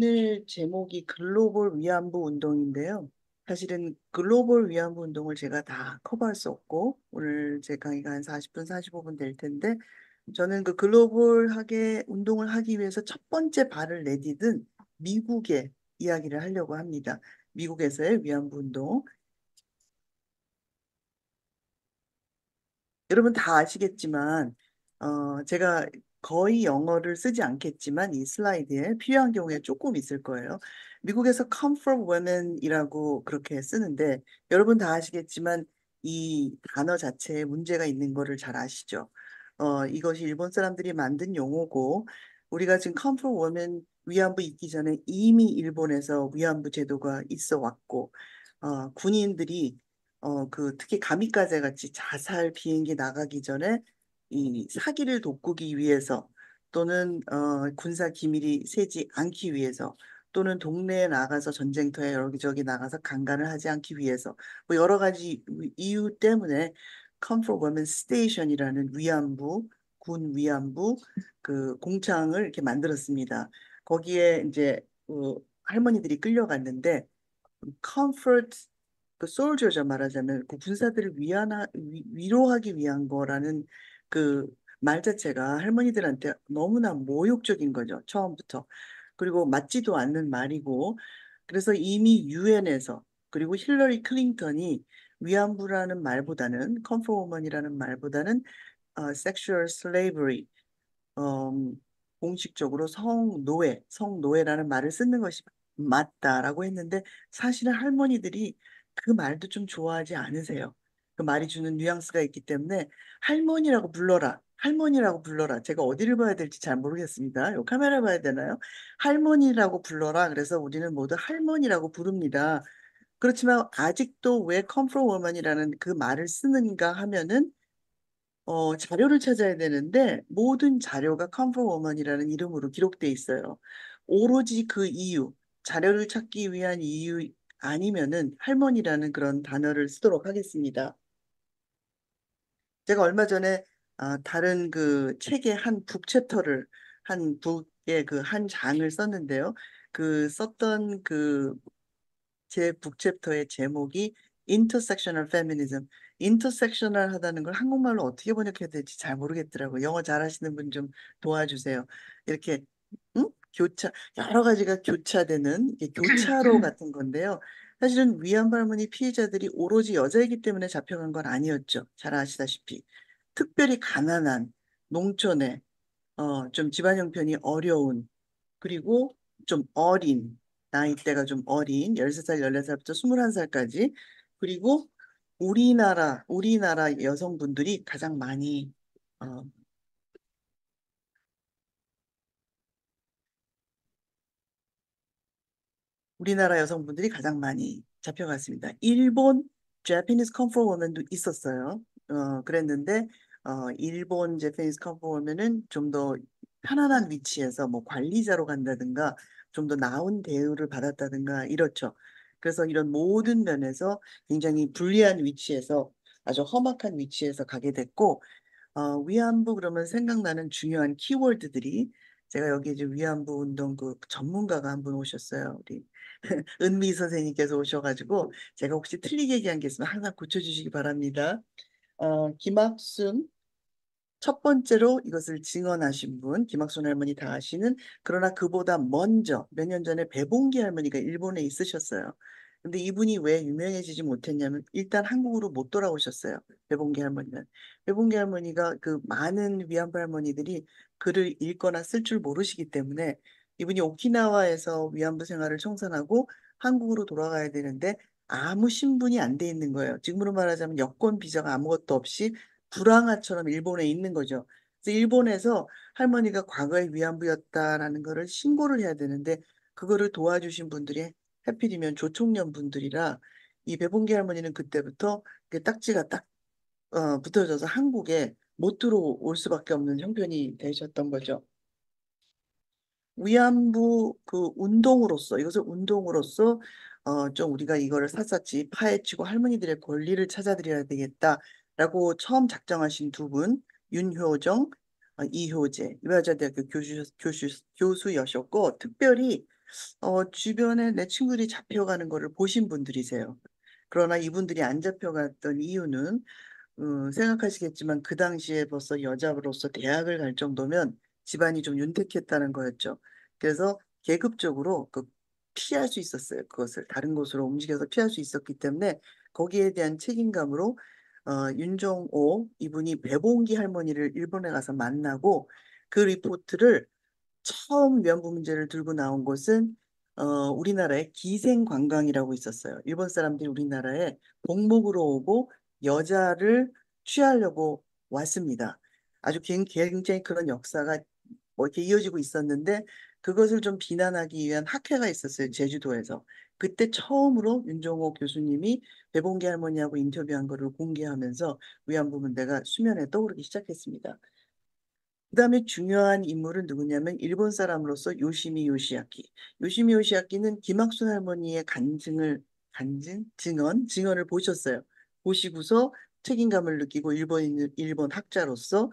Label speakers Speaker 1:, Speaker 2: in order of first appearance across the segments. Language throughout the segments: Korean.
Speaker 1: 오늘 제목이 글로벌 위안부 운동인데요. 사실은 글로벌 위안부 운동을 제가 다 커버할 수 없고, 오늘 제 강의가 한 40분, 45분 될 텐데, 저는 그 글로벌하게 운동을 하기 위해서 첫 번째 발을 내디딘 미국의 이야기를 하려고 합니다. 미국에서의 위안부 운동. 여러분 다 아시겠지만, 제가 거의 영어를 쓰지 않겠지만 이 슬라이드에 필요한 경우에 조금 있을 거예요. 미국에서 comfort women이라고 그렇게 쓰는데 여러분 다 아시겠지만 이 단어 자체에 문제가 있는 거를 잘 아시죠? 이것이 일본 사람들이 만든 용어고 우리가 지금 comfort women 위안부 있기 전에 이미 일본에서 위안부 제도가 있어 왔고 군인들이 특히 가미카제 같이 자살 비행기 나가기 전에 이 사기를 돋구기 위해서 또는 군사 기밀이 새지 않기 위해서 또는 동네에 나가서 전쟁터에 여기저기 나가서 강간을 하지 않기 위해서 뭐 여러 가지 이유 때문에 Comfort Women Station이라는 위안부 군 위안부 그 공창을 이렇게 만들었습니다. 거기에 이제 할머니들이 끌려갔는데 comfort 그 솔저죠 말하자면 그 군사들을 위로하기 위한 거라는 그 말 자체가 할머니들한테 너무나 모욕적인 거죠 처음부터. 그리고 맞지도 않는 말이고 그래서 이미 유엔에서 그리고 힐러리 클린턴이 위안부라는 말보다는 컴포먼이라는 말보다는 섹슈얼 슬레이버리 공식적으로 성노예라는 말을 쓰는 것이 맞다라고 했는데 사실은 할머니들이 그 말도 좀 좋아하지 않으세요. 그 말이 주는 뉘앙스가 있기 때문에 할머니라고 불러라. 할머니라고 불러라. 제가 어디를 봐야 될지 잘 모르겠습니다. 요 카메라 봐야 되나요? 할머니라고 불러라. 그래서 우리는 모두 할머니라고 부릅니다. 그렇지만 아직도 왜 컴포트 워먼이라는 그 말을 쓰는가 하면은 자료를 찾아야 되는데 모든 자료가 컴포트 워먼이라는 이름으로 기록돼 있어요. 오로지 그 이유, 자료를 찾기 위한 이유 아니면은 할머니라는 그런 단어를 쓰도록 하겠습니다. 제가 얼마 전에 다른 그 책의 한 북챕터를 한 북의 그 한 장을 썼는데요. 그 썼던 그 제 북챕터의 제목이 Intersectional Feminism. 인터섹셔널 하다는 걸 한국말로 어떻게 번역해야 될지 잘 모르겠더라고요. 영어 잘하시는 분 좀 도와주세요. 이렇게 응? 여러 가지가 교차되는 이게 교차로 같은 건데요. 사실은 위안부 할머니 피해자들이 오로지 여자이기 때문에 잡혀간 건 아니었죠. 잘 아시다시피. 특별히 가난한 농촌에 좀 집안 형편이 어려운 그리고 좀 어린 나이대가 좀 어린 13살, 14살부터 21살까지 그리고 우리나라 여성분들이 가장 많이 어, 우리나라 여성분들이 가장 많이 잡혀갔습니다. 일본 Japanese Comfort Woman도 있었어요. 그랬는데 일본 Japanese Comfort Woman은 좀 더 편안한 위치에서 뭐 관리자로 간다든가 좀 더 나은 대우를 받았다든가 이렇죠. 그래서 이런 모든 면에서 굉장히 불리한 위치에서 아주 험악한 위치에서 가게 됐고 위안부 그러면 생각나는 중요한 키워드들이 제가 여기 이제 위안부 운동 그 전문가가 한 분 오셨어요. 우리 은미 선생님께서 오셔가지고 제가 혹시 틀리게 얘기한 게 있으면 항상 고쳐주시기 바랍니다. 김학순 첫 번째로 이것을 증언하신 분, 김학순 할머니 다 아시는, 그러나 그보다 먼저 몇 년 전에 배봉기 할머니가 일본에 있으셨어요. 근데 이분이 왜 유명해지지 못했냐면 일단 한국으로 못 돌아오셨어요. 배봉기 할머니는. 배봉기 할머니가 그 많은 위안부 할머니들이 글을 읽거나 쓸 줄 모르시기 때문에 이분이 오키나와에서 위안부 생활을 청산하고 한국으로 돌아가야 되는데 아무 신분이 안 돼 있는 거예요. 지금으로 말하자면 여권 비자가 아무것도 없이 불황아처럼 일본에 있는 거죠. 그래서 일본에서 할머니가 과거에 위안부였다라는 거를 신고를 해야 되는데 그거를 도와주신 분들이 하필이면 조총련 분들이라 이 배봉기 할머니는 그때부터 그 딱지가 딱 붙어져서 한국에 못 들어올 수밖에 없는 형편이 되셨던 거죠. 위안부 그 운동으로서 이것을 운동으로서 좀 우리가 이거를 샅샅이 파헤치고 할머니들의 권리를 찾아드려야 되겠다라고 처음 작정하신 두 분, 윤효정, 이효재, 유화자대학교 교수여셨고 특별히 주변에 내 친구들이 잡혀가는 거를 보신 분들이세요. 그러나 이분들이 안 잡혀갔던 이유는 생각하시겠지만 그 당시에 벌써 여자로서 대학을 갈 정도면 집안이 좀 윤택했다는 거였죠. 그래서 계급적으로 피할 수 있었어요. 그것을 다른 곳으로 움직여서 피할 수 있었기 때문에 거기에 대한 책임감으로 윤종호 이분이 배봉기 할머니를 일본에 가서 만나고 그 리포트를 처음 위안부 문제를 들고 나온 곳은 우리나라에 기생관광이라고 있었어요. 일본 사람들이 우리나라에 복목으로 오고 여자를 취하려고 왔습니다. 아주 굉장히 그런 역사가 뭐 이렇게 이어지고 있었는데 그것을 좀 비난하기 위한 학회가 있었어요. 제주도에서. 그때 처음으로 윤종호 교수님이 배봉기 할머니하고 인터뷰한 거를 공개하면서 위안부 문제가 수면에 떠오르기 시작했습니다. 그다음에 중요한 인물은 누구냐면 일본 사람으로서 요시미 요시아키. 요시미 요시아키는 김학순 할머니의 증언을 보셨어요. 보시고서 책임감을 느끼고 일본 학자로서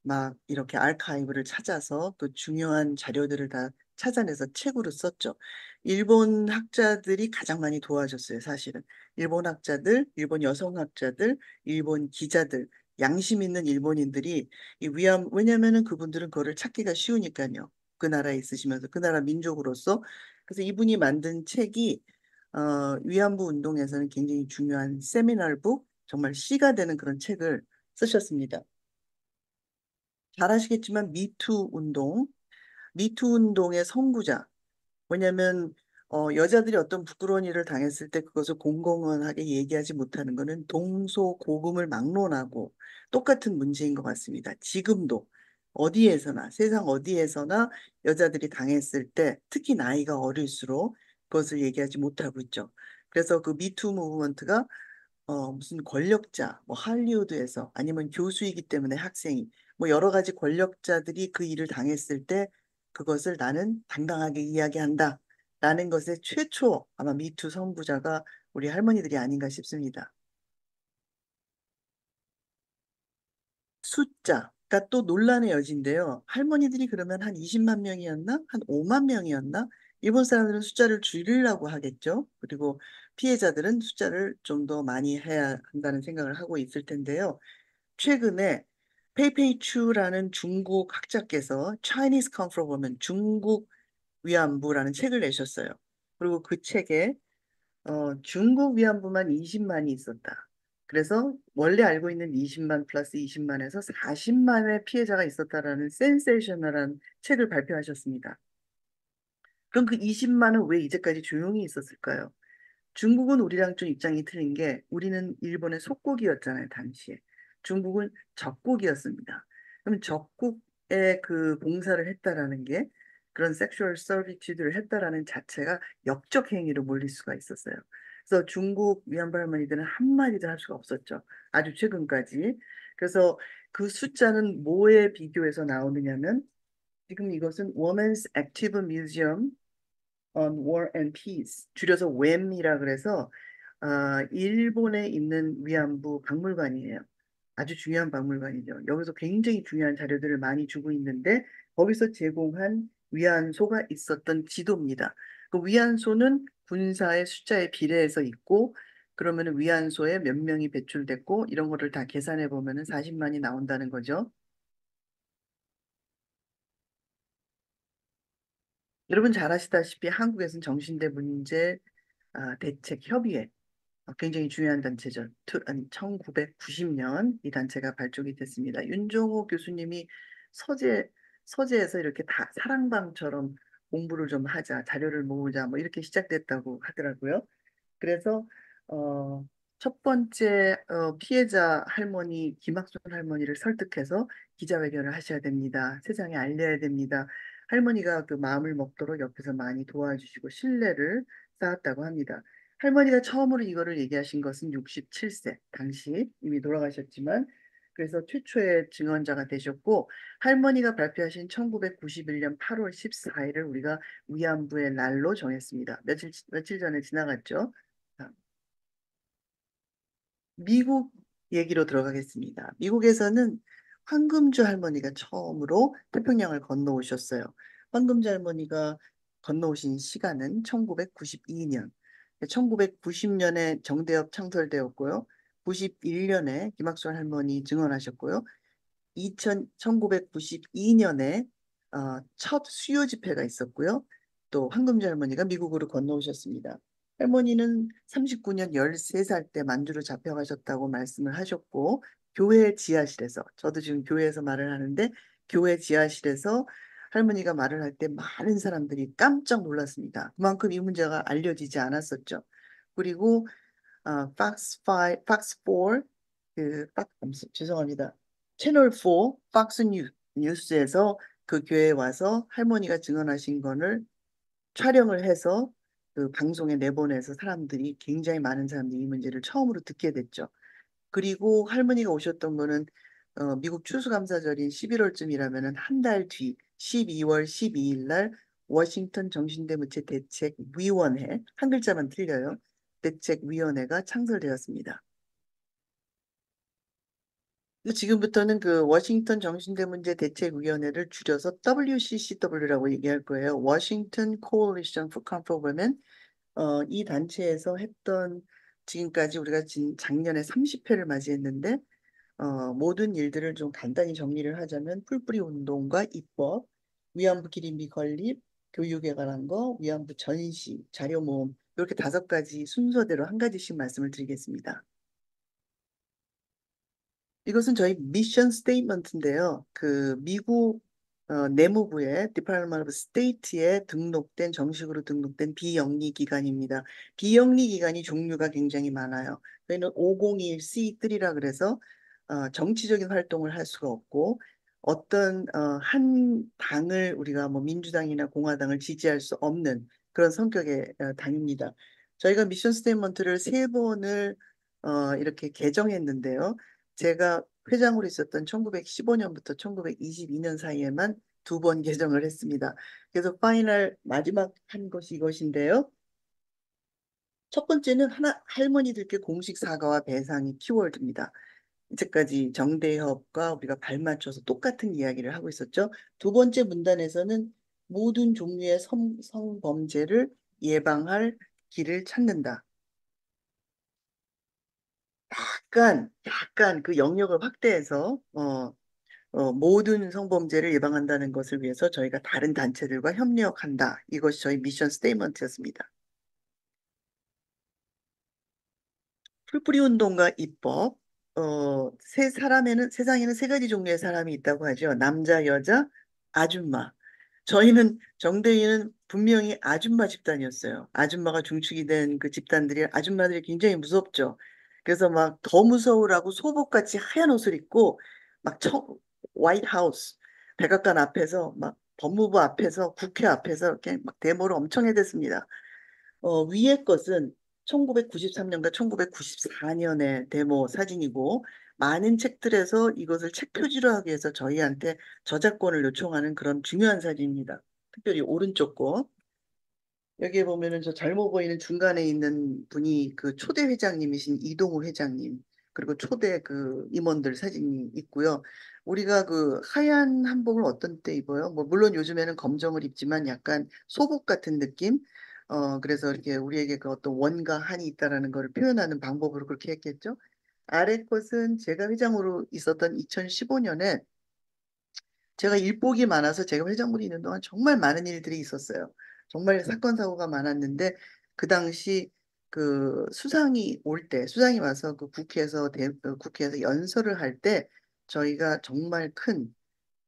Speaker 1: 막 이렇게 아카이브를 찾아서 그 중요한 자료들을 다 찾아내서 책으로 썼죠. 일본 학자들이 가장 많이 도와줬어요, 사실은. 일본 학자들, 일본 여성 학자들, 일본 기자들, 양심 있는 일본인들이 왜냐면은 그분들은 그거를 찾기가 쉬우니까요. 그 나라에 있으시면서 그 나라 민족으로서. 그래서 이분이 만든 책이 위안부 운동에서는 굉장히 중요한 세미널북, 정말 시가 되는 그런 책을 쓰셨습니다. 잘 아시겠지만 미투 운동의 선구자. 왜냐하면 여자들이 어떤 부끄러운 일을 당했을 때 그것을 공공연하게 얘기하지 못하는 것은 동서고금을 막론하고 똑같은 문제인 것 같습니다. 지금도 어디에서나 세상 어디에서나 여자들이 당했을 때 특히 나이가 어릴수록 그것을 얘기하지 못하고 있죠. 그래서 그 미투 무브먼트가 무슨 권력자, 뭐 할리우드에서 아니면 교수이기 때문에 학생이 뭐 여러 가지 권력자들이 그 일을 당했을 때 그것을 나는 당당하게 이야기한다. 라는 것의 최초 아마 미투 선구자가 우리 할머니들이 아닌가 싶습니다. 숫자가 또 논란의 여지인데요. 할머니들이 그러면 한 20만 명이었나? 한 5만 명이었나? 일본 사람들은 숫자를 줄이려고 하겠죠. 그리고 피해자들은 숫자를 좀 더 많이 해야 한다는 생각을 하고 있을 텐데요. 최근에 페이페이추라는 중국 학자께서 Chinese Come From Women, 중국 위안부라는 책을 내셨어요. 그리고 그 책에 중국 위안부만 20만이 있었다. 그래서 원래 알고 있는 20만 플러스 20만에서 40만의 피해자가 있었다라는 센세이셔널한 책을 발표하셨습니다. 그럼 그 20만은 왜 이제까지 조용히 있었을까요? 중국은 우리랑 좀 입장이 틀린 게 우리는 일본의 속국이었잖아요, 당시에. 중국은 적국이었습니다. 그럼 적국에 그 봉사를 했다라는 게 그런 섹슈얼 서비스를 했다라는 자체가 역적 행위로 몰릴 수가 있었어요. 그래서 중국 위안부 할머니들은 한마디도 할 수가 없었죠. 아주 최근까지. 그래서 그 숫자는 뭐에 비교해서 나오느냐면 지금 이것은 Women's Active Museum on War and Peace, 줄여서 웸이라 그래서 일본에 있는 위안부 박물관이에요. 아주 중요한 박물관이죠. 여기서 굉장히 중요한 자료들을 많이 주고 있는데 거기서 제공한 위안소가 있었던 지도입니다. 그 위안소는 군사의 숫자에 비례해서 있고 그러면 위안소에 몇 명이 배출됐고 이런 거를 다 계산해 보면은 40만이 나온다는 거죠. 여러분 잘 아시다시피 한국에서는 정신대 문제 대책 협의회 굉장히 중요한 단체죠. 1990년 이 단체가 발족이 됐습니다. 윤종호 교수님이 서재, 서재에서 이렇게 다 사랑방처럼 공부를 좀 하자, 자료를 모으자, 뭐 이렇게 시작됐다고 하더라고요. 그래서 첫 번째 피해자 할머니 김학순 할머니를 설득해서 기자회견을 하셔야 됩니다. 세상에 알려야 됩니다. 할머니가 그 마음을 먹도록 옆에서 많이 도와주시고 신뢰를 쌓았다고 합니다. 할머니가 처음으로 이거를 얘기하신 것은 67세 당시 이미 돌아가셨지만 그래서 최초의 증언자가 되셨고 할머니가 발표하신 1991년 8월 14일을 우리가 위안부의 날로 정했습니다. 며칠 전에 지나갔죠. 미국 얘기로 들어가겠습니다. 미국에서는 황금주 할머니가 처음으로 태평양을 건너오셨어요. 황금주 할머니가 건너오신 시간은 1992년. 1990년에 정대협 창설되었고요. 91년에 김학순 할머니 증언하셨고요. 1992년에 첫 수요 집회가 있었고요. 또 황금주 할머니가 미국으로 건너오셨습니다. 할머니는 39년 13살 때 만주로 잡혀가셨다고 말씀을 하셨고, 교회 지하실에서, 저도 지금 교회에서 말을 하는데, 교회 지하실에서 할머니가 말을 할 때 많은 사람들이 깜짝 놀랐습니다. 그만큼 이 문제가 알려지지 않았었죠. 그리고 팍스 5, 팍스 4, 죄송합니다. 채널 4, 팍스 뉴스에서 그 교회에 와서 할머니가 증언하신 거를 촬영을 해서 그 방송에 내보내서 사람들이 굉장히 많은 사람들이 이 문제를 처음으로 듣게 됐죠. 그리고 할머니가 오셨던 거는 미국 추수감사절인 11월쯤이라면은 한 달 뒤 12월 12일 날 워싱턴 정신대무체 대책위원회 한 글자만 틀려요. 대책위원회가 창설되었습니다. 지금부터는 그 워싱턴 정신대문제 대책위원회를 줄여서 WCCW라고 얘기할 거예요. Washington Coalition for Comfort Women. 이 단체에서 했던 지금까지 우리가 작년에 30회를 맞이했는데 모든 일들을 좀 간단히 정리를 하자면 풀뿌리 운동과 입법, 위안부 기린비 건립, 교육에 관한 거, 위안부 전시, 자료 모음 이렇게 5가지 순서대로 한 가지씩 말씀을 드리겠습니다. 이것은 저희 미션 스테이트먼트인데요. 그 미국 내무부의 Department of State에 등록된 정식으로 등록된 비영리 기관입니다. 비영리 기관이 종류가 굉장히 많아요. 저희는 501c3라 그래서 정치적인 활동을 할 수가 없고 어떤 한 당을 우리가 뭐 민주당이나 공화당을 지지할 수 없는 그런 성격의 당입니다. 저희가 미션 스테이트먼트를 3번을 이렇게 개정했는데요. 제가 회장으로 있었던 1915년부터 1922년 사이에만 2번 개정을 했습니다. 그래서 파이널 마지막 한 것이 이것인데요. 첫 번째는 할머니들께 공식 사과와 배상이 키워드입니다. 이제까지 정대협과 우리가 발맞춰서 똑같은 이야기를 하고 있었죠. 2번째 문단에서는 모든 종류의 성범죄를 예방할 길을 찾는다. 약간 그 영역을 확대해서 모든 성범죄를 예방한다는 것을 위해서 저희가 다른 단체들과 협력한다. 이것이 저희 미션 스테이트먼트였습니다. 풀뿌리 운동과 입법. 세상에는 3가지 종류의 사람이 있다고 하죠. 남자, 여자, 아줌마. 저희는 정대위는 분명히 아줌마 집단이었어요. 아줌마가 중축이 된 그 집단들이 아줌마들이 굉장히 무섭죠. 그래서 막 더 무서우라고 소복같이 하얀 옷을 입고 막 화이트 하우스 백악관 앞에서 막 법무부 앞에서 국회 앞에서 이렇게 막 데모를 엄청 해댔습니다. 위의 것은 1993년과 1994년의 데모 사진이고 많은 책들에서 이것을 책 표지로 하기 위해서 저희한테 저작권을 요청하는 그런 중요한 사진입니다. 특별히 오른쪽 거. 여기에 보면은 저 잘못 보이는 중간에 있는 분이 그 초대 회장님이신 이동우 회장님, 그리고 초대 그 임원들 사진이 있고요. 우리가 그 하얀 한복을 어떤 때 입어요? 뭐 물론 요즘에는 검정을 입지만 약간 소복 같은 느낌? 그래서 이렇게 우리에게 그 어떤 원과 한이 있다라는 것을 표현하는 방법으로 그렇게 했겠죠. 아래 것은 제가 회장으로 있었던 2015년에 제가 일복이 많아서 제가 회장으로 있는 동안 정말 많은 일들이 있었어요. 정말 사건 사고가 많았는데 그 당시 그 수상이 와서 그 국회에서 연설을 할 때 저희가 정말 큰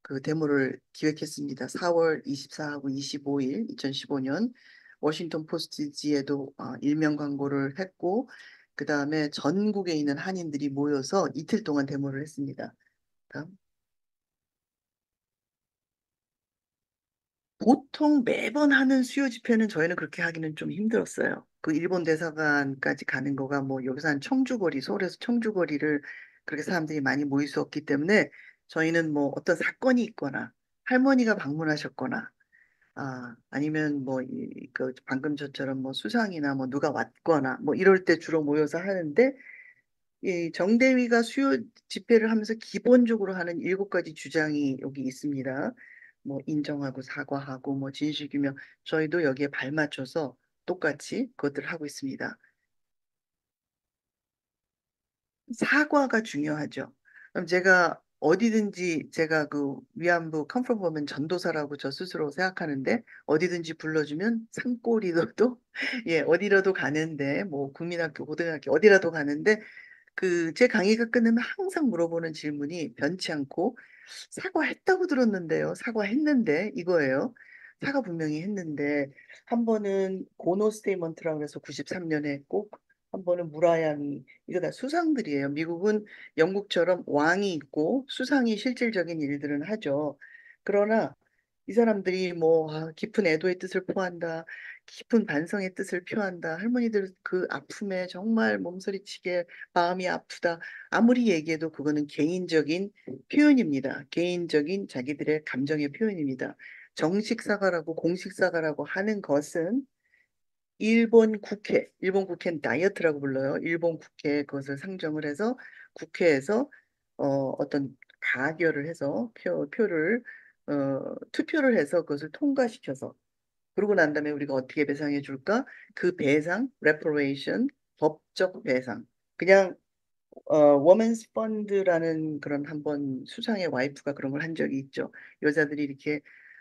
Speaker 1: 그 데모를 기획했습니다. 4월 24하고 25일 2015년 워싱턴 포스트지에도 일면 광고를 했고 그 다음에 전국에 있는 한인들이 모여서 이틀 동안 데모를 했습니다. 다음. 보통 매번 하는 수요 집회는 저희는 그렇게 하기는 좀 힘들었어요. 그 일본 대사관까지 가는 거가 뭐 여기서 한 청주거리, 서울에서 청주거리를 그렇게 사람들이 많이 모일 수 없기 때문에 저희는 뭐 어떤 사건이 있거나 할머니가 방문하셨거나 아니면 뭐 그 방금 저처럼 뭐 수상이나 뭐 누가 왔거나 뭐 이럴 때 주로 모여서 하는데 이 정대위가 수요 집회를 하면서 기본적으로 하는 7가지 주장이 여기 있습니다. 뭐 인정하고 사과하고 뭐 진실규명 저희도 여기에 발맞춰서 똑같이 그것들을 하고 있습니다. 사과가 중요하죠. 그럼 제가 어디든지 제가 그 위안부 컨퍼런스 보면 전도사라고 저 스스로 생각하는데 어디든지 불러주면 산골이라도 예 어디라도 가는데 뭐 국민학교 고등학교 어디라도 가는데 그 제 강의가 끝나면 항상 물어보는 질문이 변치 않고 "사과했다고 들었는데요. 사과했는데." 이거예요. 사과 분명히 했는데 한 번은 고노 스테이먼트라고 해서 93 년에 했고 한 번은 무라야미 이거 다 수상들이에요. 미국은 영국처럼 왕이 있고 수상이 실질적인 일들은 하죠. 그러나 이 사람들이 뭐 깊은 애도의 뜻을 포한다. 깊은 반성의 뜻을 표한다. 할머니들 그 아픔에 정말 몸서리치게 마음이 아프다. 아무리 얘기해도 그거는 개인적인 표현입니다. 개인적인 자기들의 감정의 표현입니다. 정식 사과라고 공식 사과라고 하는 것은 일본 국회는 다이어트라고 불러요. 일본 국회에 그것을 상정을 해서 국회에서 어떤 가결을 해서 표를 투표를 해서 그것을 통과시켜서 그러고 난 다음에 우리가 어떻게 배상해 줄까? 그 배상, reparation, 법적 배상. 그냥 워먼스 펀드라는 그런 한번 수상의 와이프가 그런 걸 한 적이 있죠. 여자들이 이렇게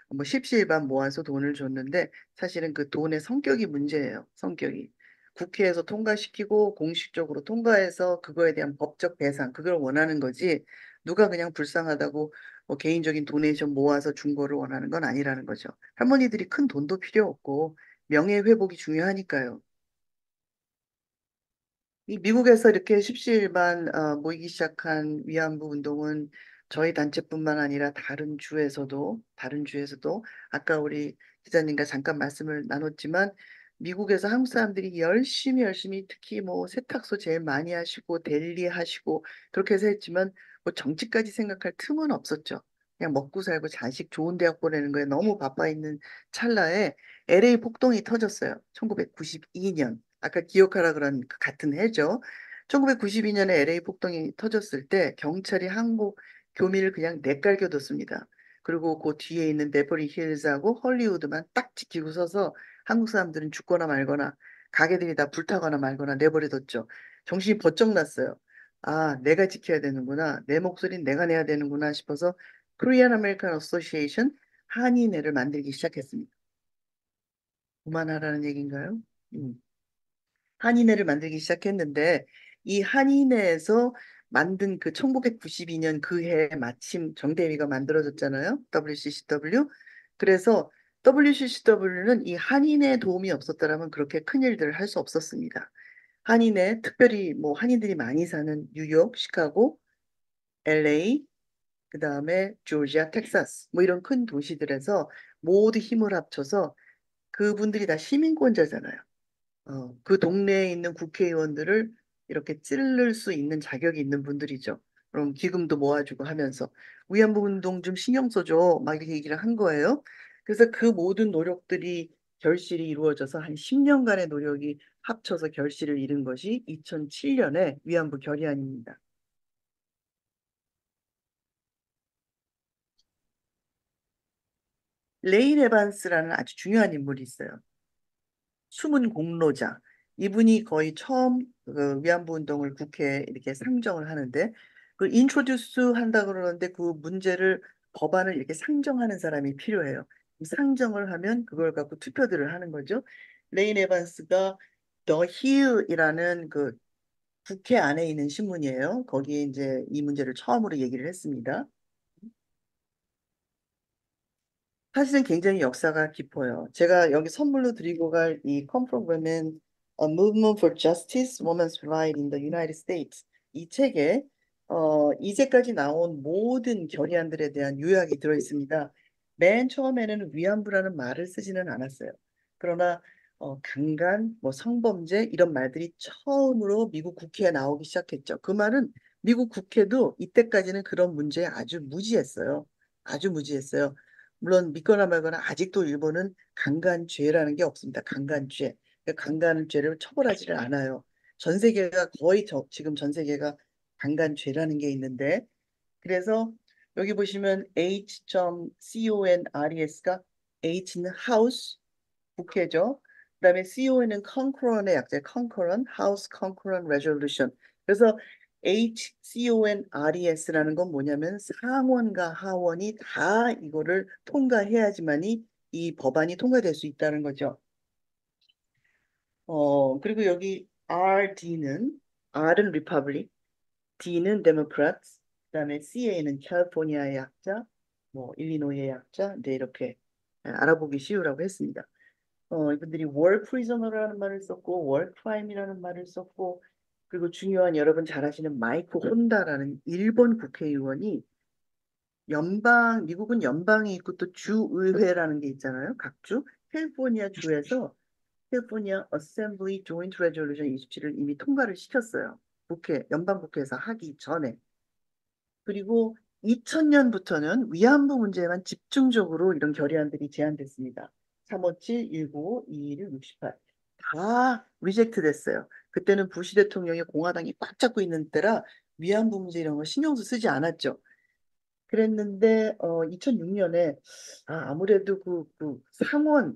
Speaker 1: 뭐 십시일반 모아서 돈을 줬는데 사실은 그 돈의 성격이 문제예요. 성격이. 국회에서 통과시키고 공식적으로 통과해서 그거에 대한 법적 배상, 그걸 원하는 거지. 누가 그냥 불쌍하다고 뭐 개인적인 도네이션 모아서 준 거를 원하는 건 아니라는 거죠. 할머니들이 큰 돈도 필요 없고 명예 회복이 중요하니까요. 이 미국에서 이렇게 십시일반 모이기 시작한 위안부 운동은 저희 단체뿐만 아니라 다른 주에서도 아까 우리 기자님과 잠깐 말씀을 나눴지만 미국에서 한국 사람들이 열심히 특히 뭐 세탁소 제일 많이 하시고 델리 하시고 그렇게 해서 했지만 뭐 정치까지 생각할 틈은 없었죠. 그냥 먹고 살고 자식 좋은 대학 보내는 거에 너무 바빠 있는 찰나에 LA 폭동이 터졌어요. 1992년. 아까 기억하라 그런 그 같은 해죠. 1992년에 LA 폭동이 터졌을 때 경찰이 한국 교민을 그냥 내깔겨뒀습니다. 그리고 그 뒤에 있는 베버리 힐즈하고 헐리우드만 딱 지키고 서서 한국 사람들은 죽거나 말거나 가게들이 다 불타거나 말거나 내버려뒀죠. 정신이 번쩍 났어요. 아, 내가 지켜야 되는구나. 내 목소리는 내가 내야 되는구나 싶어서 Korean American Association 한인회를 만들기 시작했습니다. 그만하라는 얘기인가요? 음. 한인회를 만들기 시작했는데 이 한인회에서 만든 그 1992년 그 해에 마침 정대위가 만들어졌잖아요. WCCW. 그래서 WCCW는 이 한인회 도움이 없었더라면 그렇게 큰 일들을 할 수 없었습니다. 한인회, 특별히 뭐 한인들이 많이 사는 뉴욕, 시카고, LA, 그다음에 조지아, 텍사스 뭐 이런 큰 도시들에서 모두 힘을 합쳐서 그분들이 다 시민권자잖아요. 그 동네에 있는 국회의원들을 이렇게 찌를 수 있는 자격이 있는 분들이죠. 그럼 기금도 모아주고 하면서 위안부 운동 좀 신경 써줘 막 이렇게 얘기를 한 거예요. 그래서 그 모든 노력들이 결실이 이루어져서 한 10년간의 노력이 합쳐서 결실을 이룬 것이 2007년에 위안부 결의안입니다. 레인 에반스라는 아주 중요한 인물이 있어요. 숨은 공로자. 이분이 거의 처음 그 위안부 운동을 국회에 이렇게 상정을 하는데 그 인트로듀스 한다 그러는데 그 문제를 법안을 이렇게 상정하는 사람이 필요해요. 상정을 하면 그걸 갖고 투표들을 하는 거죠. 레인 에반스가 더 힐이라는 그 국회 안에 있는 신문이에요. 거기에 이제 이 문제를 처음으로 얘기를 했습니다. 사실은 굉장히 역사가 깊어요. 제가 여기 선물로 드리고 갈 이 Come from Women, A Movement for Justice, Women's Right in the United States 이 책에 이제까지 나온 모든 결의안들에 대한 요약이 들어 있습니다. 맨 처음에는 위안부라는 말을 쓰지는 않았어요. 그러나 강간, 뭐 성범죄 이런 말들이 처음으로 미국 국회에 나오기 시작했죠. 그 말은 미국 국회도 이때까지는 그런 문제에 아주 무지했어요. 아주 무지했어요. 물론 믿거나 말거나 아직도 일본은 강간죄라는 게 없습니다. 강간죄. 강간죄를 처벌하지를 않아요. 전 세계가 거의 지금 전 세계가 강간죄라는 게 있는데 그래서 여기 보시면 H.CONRES가 H는 house, 국회죠. 그다음에 CON은 concurrent의 약자, concurrent, House Concurrent Resolution. 그래서 HCONRES라는 건 뭐냐면 상원과 하원이 다 이거를 통과해야지만이 이 법안이 통과될 수 있다는 거죠. 그리고 여기 RD는 R은 Republic, D는 Democrats, 그다음에 CA는 캘리포니아의 약자, 뭐 일리노이의 약자, 네 이렇게 알아보기 쉬우라고 했습니다. 이분들이 war prisoner라는 말을 썼고 war crime이라는 말을 썼고 그리고 중요한 여러분 잘 아시는 마이크 혼다라는 일본 국회의원이 미국은 연방이 있고 또 주의회라는 게 있잖아요. 각 주. 캘리포니아 주에서 캘리포니아 어셈블리 조인트 레졸루션 27을 이미 통과를 시켰어요. 연방 국회에서 하기 전에. 그리고 2000년부터는 위안부 문제에만 집중적으로 이런 결의안들이 제안됐습니다. 357, 195, 216, 68. 다 리젝트 됐어요. 그때는 부시 대통령이 공화당이 꽉 잡고 있는 때라 위안부 문제 이런 거 신경도 쓰지 않았죠. 그랬는데 2006년에 아무래도 그 상원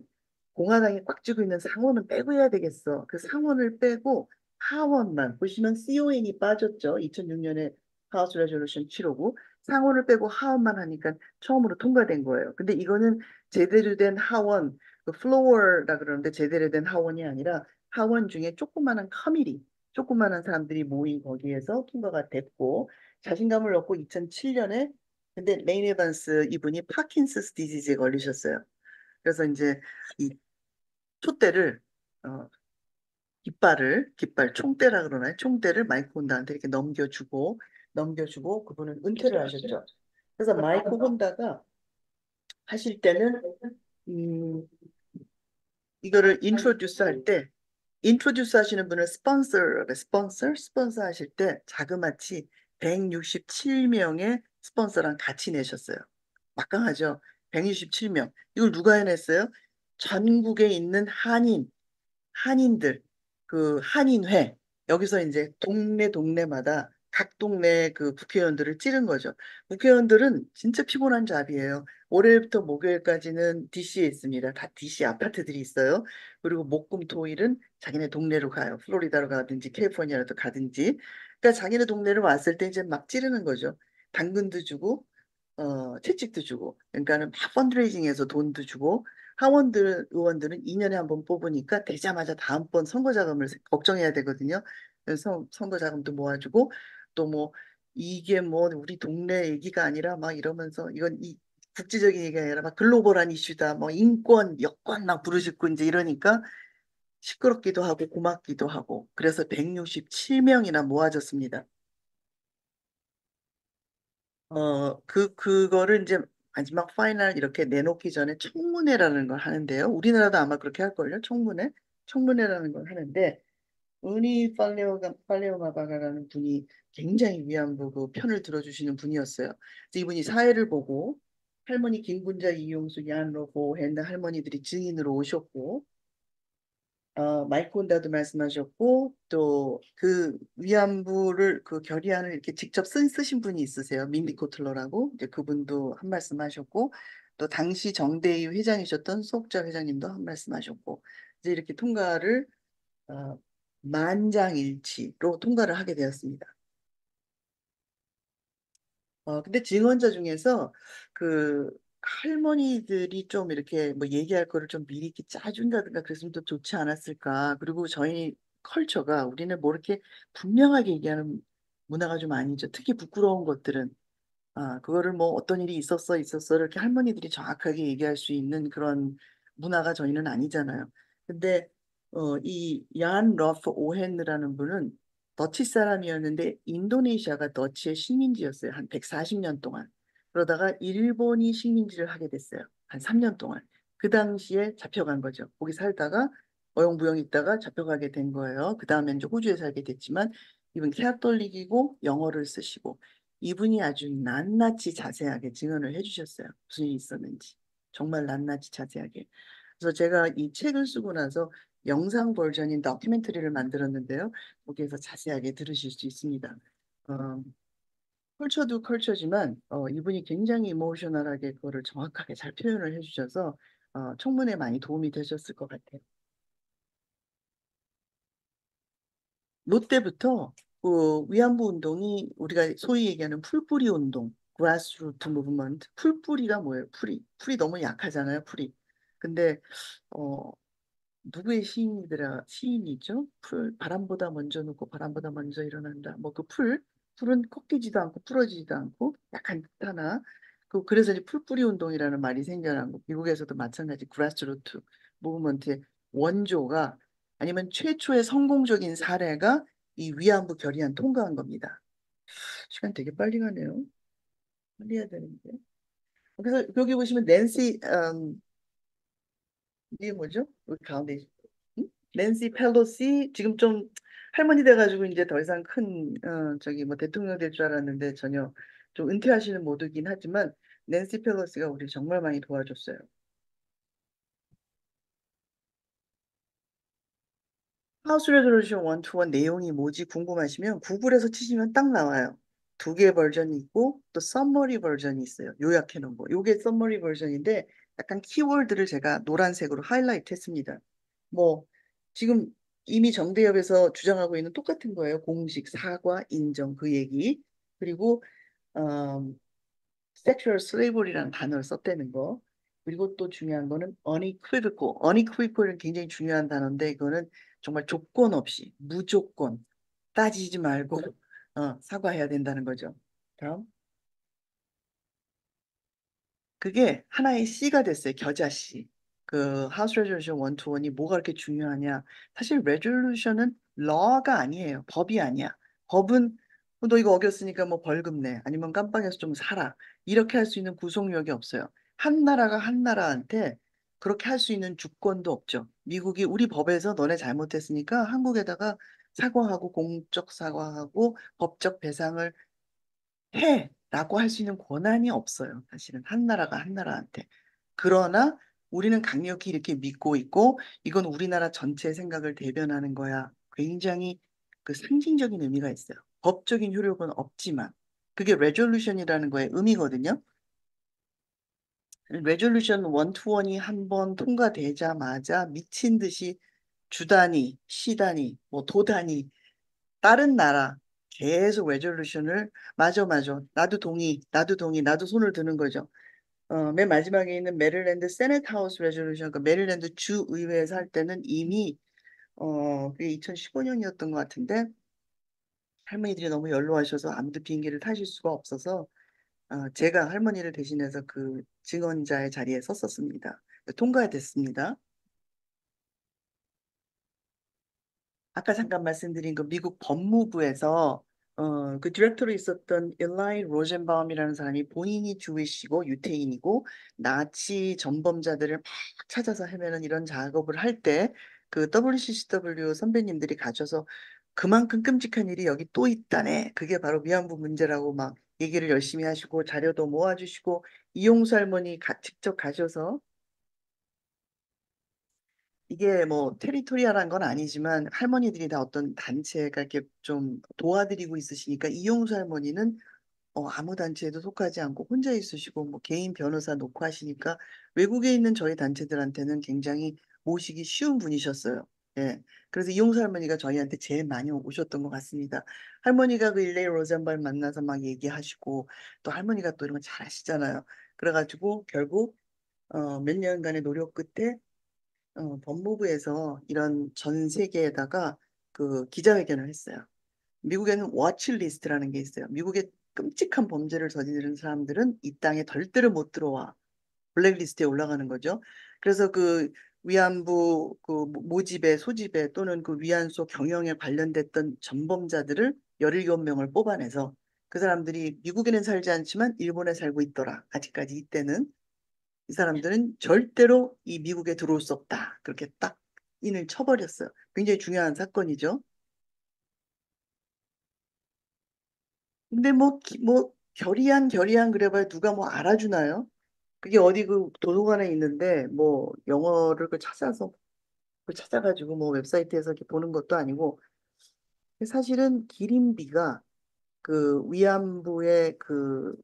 Speaker 1: 공화당이 꽉 쥐고 있는 상원은 빼고 해야 되겠어. 그 상원을 빼고 하원만 보시면 CON이 빠졌죠. 2006년에 하우스 레졸루션 759 상원을 빼고 하원만 하니까 처음으로 통과된 거예요. 근데 이거는 제대로 된 하원 그 플로어라 그러는데 제대로 된 하원이 아니라 하원 중에 조그마한 커미티 조그마한 사람들이 모인 거기에서 통과가 됐고 자신감을 얻고 2007년에 근데 레인 에반스 이분이 파킨슨스 디지즈에 걸리셨어요. 그래서 이제 이 촛대를 어, 깃발 총대라 그러나요? 총대를 마이크 혼다한테 이렇게 넘겨주고 그분은 은퇴를 하셨죠. 그래서 마이크 혼다가 하실 때는 음, 이거를 인트로듀스 할 때 인트로듀스 하시는 분을 스폰서 하실 때 자그마치 167명의 스폰서랑 같이 내셨어요. 막강하죠. 167명. 이걸 누가 해냈어요? 전국에 있는 한인들, 그 한인회. 여기서 이제 동네마다 각 동네 그 국회의원들을 찌른 거죠. 국회의원들은 진짜 피곤한 잡이에요. 월요일부터 목요일까지는 DC에 있습니다. 다 DC 아파트들이 있어요. 그리고 목금토일은 자기네 동네로 가요. 플로리다로 가든지 캘리포니아로 가든지. 그러니까 자기네 동네로 왔을 때 이제 막 찌르는 거죠. 당근도 주고 채찍도 주고, 그러니까는 막 펀드레이징해서 돈도 주고, 의원들은 2년에 한 번 뽑으니까 되자마자 다음번 선거 자금을 걱정해야 되거든요. 그래서 선거 자금도 모아주고, 또 뭐, 이게 뭐, 우리 동네 얘기가 아니라 막 이러면서, 이건 국제적인 얘기가 아니라 막 글로벌한 이슈다, 뭐, 인권, 여권 막 부르짖고 이제 이러니까 시끄럽기도 하고 고맙기도 하고, 그래서 167명이나 모아졌습니다. 그거를 이제 마지막 파이널 이렇게 내놓기 전에 청문회라는 걸 하는데요. 우리나라도 아마 그렇게 할걸요. 청문회라는 걸 하는데, 팔레오마바가라는 분이 굉장히 위안부 그 편을 들어주시는 분이었어요. 그래서 이분이 사회를 보고, 할머니 김군자, 이용수, 얀로보 했는 할머니들이 증인으로 오셨고, 마이크 혼다도 말씀하셨고 또 그 위안부를 그 결의안을 이렇게 직접 쓰신 분이 있으세요. 민디 코틀러라고 이제 그분도 한 말씀 하셨고 또 당시 정대위 회장이셨던 수옥자 회장님도 한 말씀 하셨고 이제 이렇게 통과를 어, 만장일치로 통과를 하게 되었습니다. 근데 증언자 중에서 그 할머니들이 좀 이렇게 뭐 얘기할 거를 좀 미리 이렇게 짜준다든가 그랬으면 더 좋지 않았을까. 그리고 저희 컬처가 우리는 뭐 이렇게 분명하게 얘기하는 문화가 좀 아니죠. 특히 부끄러운 것들은. 그거를 뭐 어떤 일이 있었어 이렇게 할머니들이 정확하게 얘기할 수 있는 그런 문화가 저희는 아니잖아요. 근데 이 얀 러프 오헨느라는 분은 더치 사람이었는데 인도네시아가 더치의 식민지였어요. 한 140년 동안. 그러다가 일본이 식민지를 하게 됐어요. 한 3년 동안. 그 당시에 잡혀간 거죠. 거기 살다가 어영부영 있다가 잡혀가게 된 거예요. 그 다음에 이제 호주에 살게 됐지만 이분 캐톨릭이고 영어를 쓰시고 이분이 아주 낱낱이 자세하게 증언을 해주셨어요. 무슨 일이 있었는지. 정말 낱낱이 자세하게. 그래서 제가 이 책을 쓰고 나서 영상 버전인 다큐멘터리를 만들었는데요. 거기에서 자세하게 들으실 수 있습니다. 어, 컬처도 컬처지만 이분이 굉장히 이모셔널하게 그거를 정확하게 잘 표현을 해주셔서 청문회 많이 도움이 되셨을 것 같아요. 롯데부터 그 위안부 운동이 우리가 소위 얘기하는 풀뿌리 운동, grassroot movement, 풀뿌리가 뭐예요? 풀이 너무 약하잖아요, 풀이. 근데 어, 누구의 시인이죠? 바람보다 먼저 누고 바람보다 먼저 일어난다. 뭐 그 풀은 꺾이지도 않고 부러지지도 않고 약간 하나. 그래서 이제 풀뿌리 운동이라는 말이 생겨난 거. 미국에서도 마찬가지 그라스루트 무브먼트의 원조가 아니면 최초의 성공적인 사례가 이 위안부 결의안 통과한 겁니다. 시간 되게 빨리 가네요. 빨리 해야 되는데. 그래서 여기 보시면 낸시 이게 뭐죠? 여기 가운데 응? 낸시 펠로시 지금 좀 할머니 돼가지고 이제 더 이상 큰 저기 뭐 대통령 될 줄 알았는데 전혀 좀 은퇴하시는 모드긴 하지만 낸시 펠로시가 우리 정말 많이 도와줬어요. 하우스 레졸루션 121 내용이 뭐지 궁금하시면 구글에서 치시면 딱 나와요. 두 개의 버전이 있고 또 서머리 버전이 있어요. 요약해 놓은 거. 요게 서머리 버전인데 약간 키워드를 제가 노란색으로 하이라이트 했습니다. 뭐 지금 이미 정대협에서 주장하고 있는 똑같은 거예요. 공식 사과 인정 그 얘기. 그리고 음, sexual slavery라는 단어를 썼다는 거. 그리고 또 중요한 거는 unequivocal. unequivocal은 굉장히 중요한 단어인데 이거는 정말 조건 없이 무조건 따지지 말고 사과해야 된다는 거죠. 다음. 그게 하나의 C가 됐어요. 겨자씨. 그 하우스 레졸루션 121이 뭐가 그렇게 중요하냐? 사실 레졸루션은 law가 아니에요. 법이 아니야. 법은 너 이거 어겼으니까 뭐 벌금 내. 아니면 깜빵에서 좀 살아. 이렇게 할 수 있는 구속력이 없어요. 한 나라가 한 나라한테 그렇게 할 수 있는 주권도 없죠. 미국이 우리 법에서 너네 잘못했으니까 한국에다가 사과하고 공적 사과하고 법적 배상을 해라고 할 수 있는 권한이 없어요. 사실은 한 나라가 한 나라한테. 그러나 우리는 강력히 이렇게 믿고 있고 이건 우리나라 전체의 생각을 대변하는 거야. 굉장히 그 상징적인 의미가 있어요. 법적인 효력은 없지만 그게 레졸루션이라는 거의 의미거든요. 레졸루션 121이 한 번 통과되자마자 미친 듯이 주단위, 시단위, 뭐 도단위 다른 나라 계속 레졸루션을 맞아 맞아 나도 동의 나도 동의 나도 손을 드는 거죠. 맨 마지막에 있는 메릴랜드 세네트 하우스 레졸루션 그 메릴랜드 주 의회에서 할 때는 이미 그게 2015년이었던 것 같은데 할머니들이 너무 연로하셔서 아무도 비행기를 타실 수가 없어서 제가 할머니를 대신해서 그 증언자의 자리에 섰었습니다. 통과됐습니다. 아까 잠깐 말씀드린 그 미국 법무부에서 그 디렉터로 있었던 일라이 로젠바움이라는 사람이 본인이 주이시고 유태인이고 나치 전범자들을 막 찾아서 헤매는 이런 작업을 할 때 그 WCCW 선배님들이 가셔서 그만큼 끔찍한 일이 여기 또 있다네. 그게 바로 위안부 문제라고 막 얘기를 열심히 하시고 자료도 모아주시고 이용수 할머니 직접 가셔서 이게 뭐 테리토리얼한 건 아니지만 할머니들이 다 어떤 단체가 이렇게 좀 도와드리고 있으시니까 이용수 할머니는 아무 단체에도 속하지 않고 혼자 있으시고 뭐 개인 변호사 놓고 하시니까 외국에 있는 저희 단체들한테는 굉장히 모시기 쉬운 분이셨어요. 예. 그래서 이용수 할머니가 저희한테 제일 많이 오셨던 것 같습니다. 할머니가 그 일레이 로젠발 만나서 막 얘기하시고 또 할머니가 또 이런 거 잘하시잖아요. 그래가지고 결국 몇 년간의 노력 끝에 법무부에서 이런 전 세계에다가 그 기자회견을 했어요. 미국에는 워치리스트라는 게 있어요. 미국의 끔찍한 범죄를 저지르는 사람들은 이 땅에 절대로 못 들어와. 블랙리스트에 올라가는 거죠. 그래서 그 위안부 그 모집에 소집에 또는 그 위안소 경영에 관련됐던 전범자들을 17명을 뽑아내서 그 사람들이 미국에는 살지 않지만 일본에 살고 있더라. 아직까지 이때는 이 사람들은 절대로 이 미국에 들어올 수 없다. 그렇게 딱 인을 쳐버렸어요. 굉장히 중요한 사건이죠. 근데 뭐 결의안 그래봐야 누가 뭐 알아주나요? 그게 어디 그 도서관에 있는데 뭐 영어를 그 찾아서 그 찾아가지고 뭐 웹사이트에서 이렇게 보는 것도 아니고 사실은 기린비가 그 위안부의 그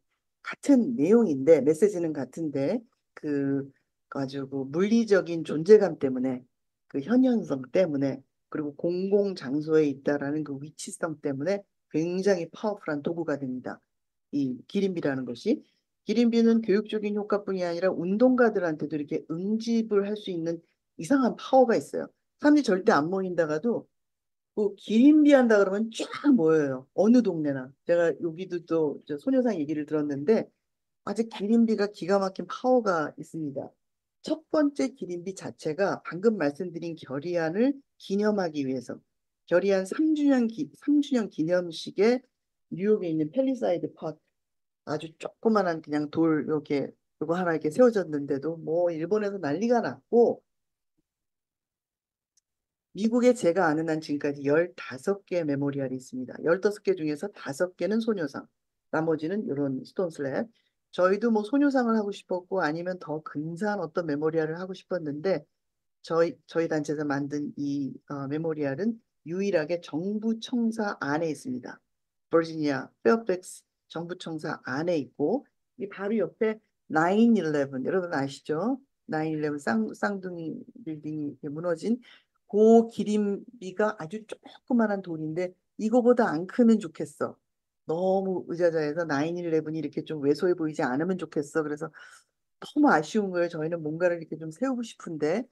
Speaker 1: 같은 내용인데 메시지는 같은데 그 가지고 물리적인 존재감 때문에 그 현현성 때문에 그리고 공공 장소에 있다라는 그 위치성 때문에 굉장히 파워풀한 도구가 됩니다. 이 기린비라는 것이 기린비는 교육적인 효과뿐이 아니라 운동가들한테도 이렇게 응집을 할 수 있는 이상한 파워가 있어요. 사람들이 절대 안 모인다가도 뭐 기린비 한다 그러면 쫙 모여요. 어느 동네나. 제가 여기도 또 저 소녀상 얘기를 들었는데 아직 기린비가 기가 막힌 파워가 있습니다. 첫 번째 기린비 자체가 방금 말씀드린 결의안을 기념하기 위해서 결의안 3주년 기념식에 뉴욕에 있는 팰리사이드 팟 아주 조그만한 그냥 돌 이렇게 이거 하나 이렇게 세워졌는데도 뭐 일본에서 난리가 났고 미국에 제가 아는 한 지금까지 15개 메모리얼이 있습니다. 15개 중에서 5개는 소녀상, 나머지는 이런 스톤 슬랩. 저희도 뭐 소녀상을 하고 싶었고 아니면 더 근사한 어떤 메모리얼을 하고 싶었는데 저희 단체에서 만든 이 메모리얼은 유일하게 정부 청사 안에 있습니다. 버지니아 페어팩스 정부 청사 안에 있고 이 바로 옆에 9/11 여러분 아시죠? 9/11 쌍둥이 빌딩이 이렇게 무너진 그 기린비가 아주 조그만한 돌인데 이거보다 안 크면 좋겠어. 너무 의자자해서 9/11이 이렇게 좀 왜소해 보이지 않으면 좋겠어. 그래서 너무 아쉬운 거예요. 저희는 뭔가를 이렇게 좀 세우고 싶은데.